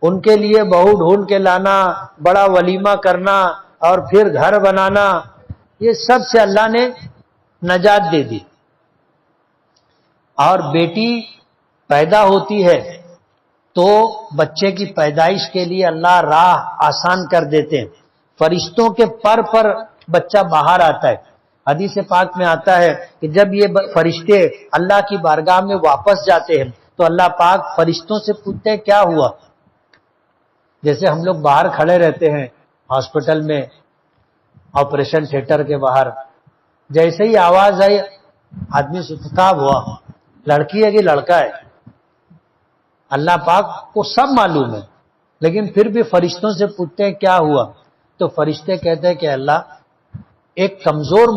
ان کے لیے بہو ڈھونڈ کے لانا، بڑا ولیمہ کرنا اور پھر گھر بنانا، یہ سب سے اللہ نے نجات دے دی۔ اور بیٹی پیدا ہوتی ہے تو بچے کی پیدائش کے لیے اللہ راہ آسان کر دیتے ہیں، فرشتوں کے پر بچہ باہر آتا ہے۔ حدیث پاک میں آتا ہے کہ جب یہ فرشتے اللہ کی بارگاہ میں واپس جاتے ہیں تو اللہ پاک فرشتوں سے پوچھتے ہیں کیا ہوا؟ جیسے ہم لوگ باہر کھڑے رہتے ہیں ہاسپٹل میں، آپریشن تھیٹر کے باہر، جیسے ہی آواز آئی آدمی سے خطاب ہوا، لڑکی ہے کہ لڑکا ہے؟ اللہ پاک کو سب معلوم ہے، لیکن پھر بھی فرشتوں سے پوچھتے ہیں کیا ہوا؟ تو فرشتے کہتے ہیں کہ اللہ ایک کمزور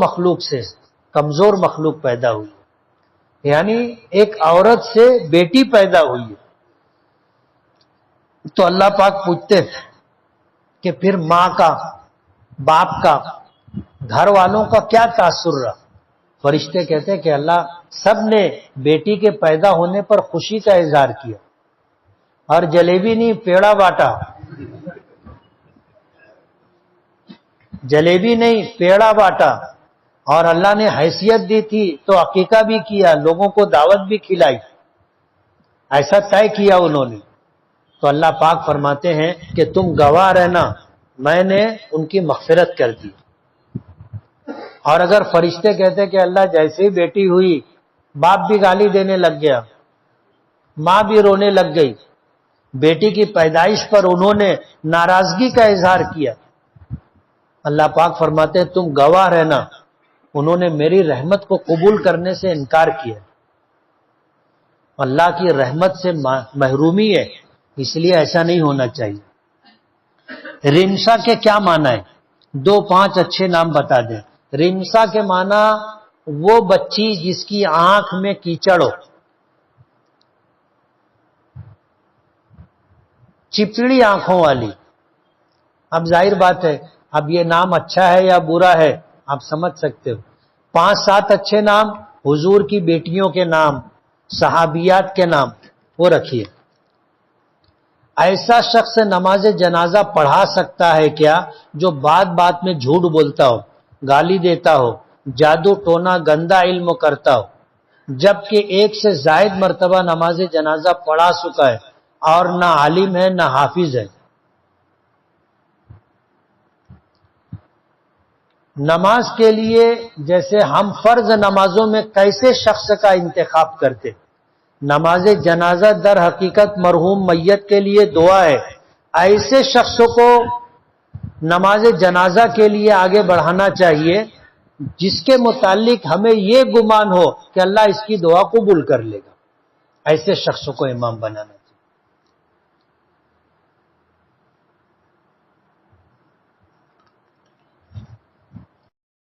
مخلوق پیدا ہوئی، یعنی ایک عورت سے بیٹی پیدا ہوئی ہے۔ تو اللہ پاک پوچھتے ہیں کہ پھر ماں کا، باپ کا، گھر والوں کا کیا تاثر رہا؟ فرشتے کہتے ہیں کہ اللہ سب نے بیٹی کے پیدا ہونے پر خوشی کا اظہار کیا، اور جلیبی نہیں پیڑا باٹا، جلیبی نہیں پیڑا باٹا، اور اللہ نے حیثیت دی تھی تو عقیقہ بھی کیا، لوگوں کو دعوت بھی کھلائی، ایسا طے کیا انہوں نے۔ تو اللہ پاک فرماتے ہیں کہ تم گواہ رہنا، میں نے ان کی مغفرت کر دی۔ اور اگر فرشتے کہتے کہ اللہ جیسے ہی بیٹی ہوئی باپ بھی گالی دینے لگ گیا، ماں بھی رونے لگ گئی، بیٹی کی پیدائش پر انہوں نے ناراضگی کا اظہار کیا، اللہ پاک فرماتے ہیں تم گواہ رہنا، انہوں نے میری رحمت کو قبول کرنے سے انکار کیا۔ اللہ کی رحمت سے محرومی ہے، اس لیے ایسا نہیں ہونا چاہیے۔ رمسا کے کیا معنی ہے؟ 2-5 اچھے نام بتا دیں۔ رمسا کے معنی وہ بچی جس کی آنکھ میں کیچڑ ہو، چپڑی آنکھوں والی۔ اب ظاہر بات ہے، اب یہ نام اچھا ہے یا برا ہے آپ سمجھ سکتے ہو۔ 5-7 اچھے نام، حضور کی بیٹیوں کے نام، صحابیات کے نام وہ رکھیے۔ ایسا شخص نماز جنازہ پڑھا سکتا ہے کیا جو بات بات میں جھوٹ بولتا ہو، گالی دیتا ہو، جادو ٹونا گندا علم کرتا ہو، جبکہ 1 سے زائد مرتبہ نماز جنازہ پڑھا چکا ہے اور نہ عالم ہے نہ حافظ ہے؟ نماز کے لیے جیسے ہم فرض نمازوں میں کیسے شخص کا انتخاب کرتے، نماز جنازہ در حقیقت مرحوم میت کے لیے دعا ہے، ایسے شخصوں کو نماز جنازہ کے لیے آگے بڑھانا چاہیے جس کے متعلق ہمیں یہ گمان ہو کہ اللہ اس کی دعا قبول کر لے گا، ایسے شخصوں کو امام بنانا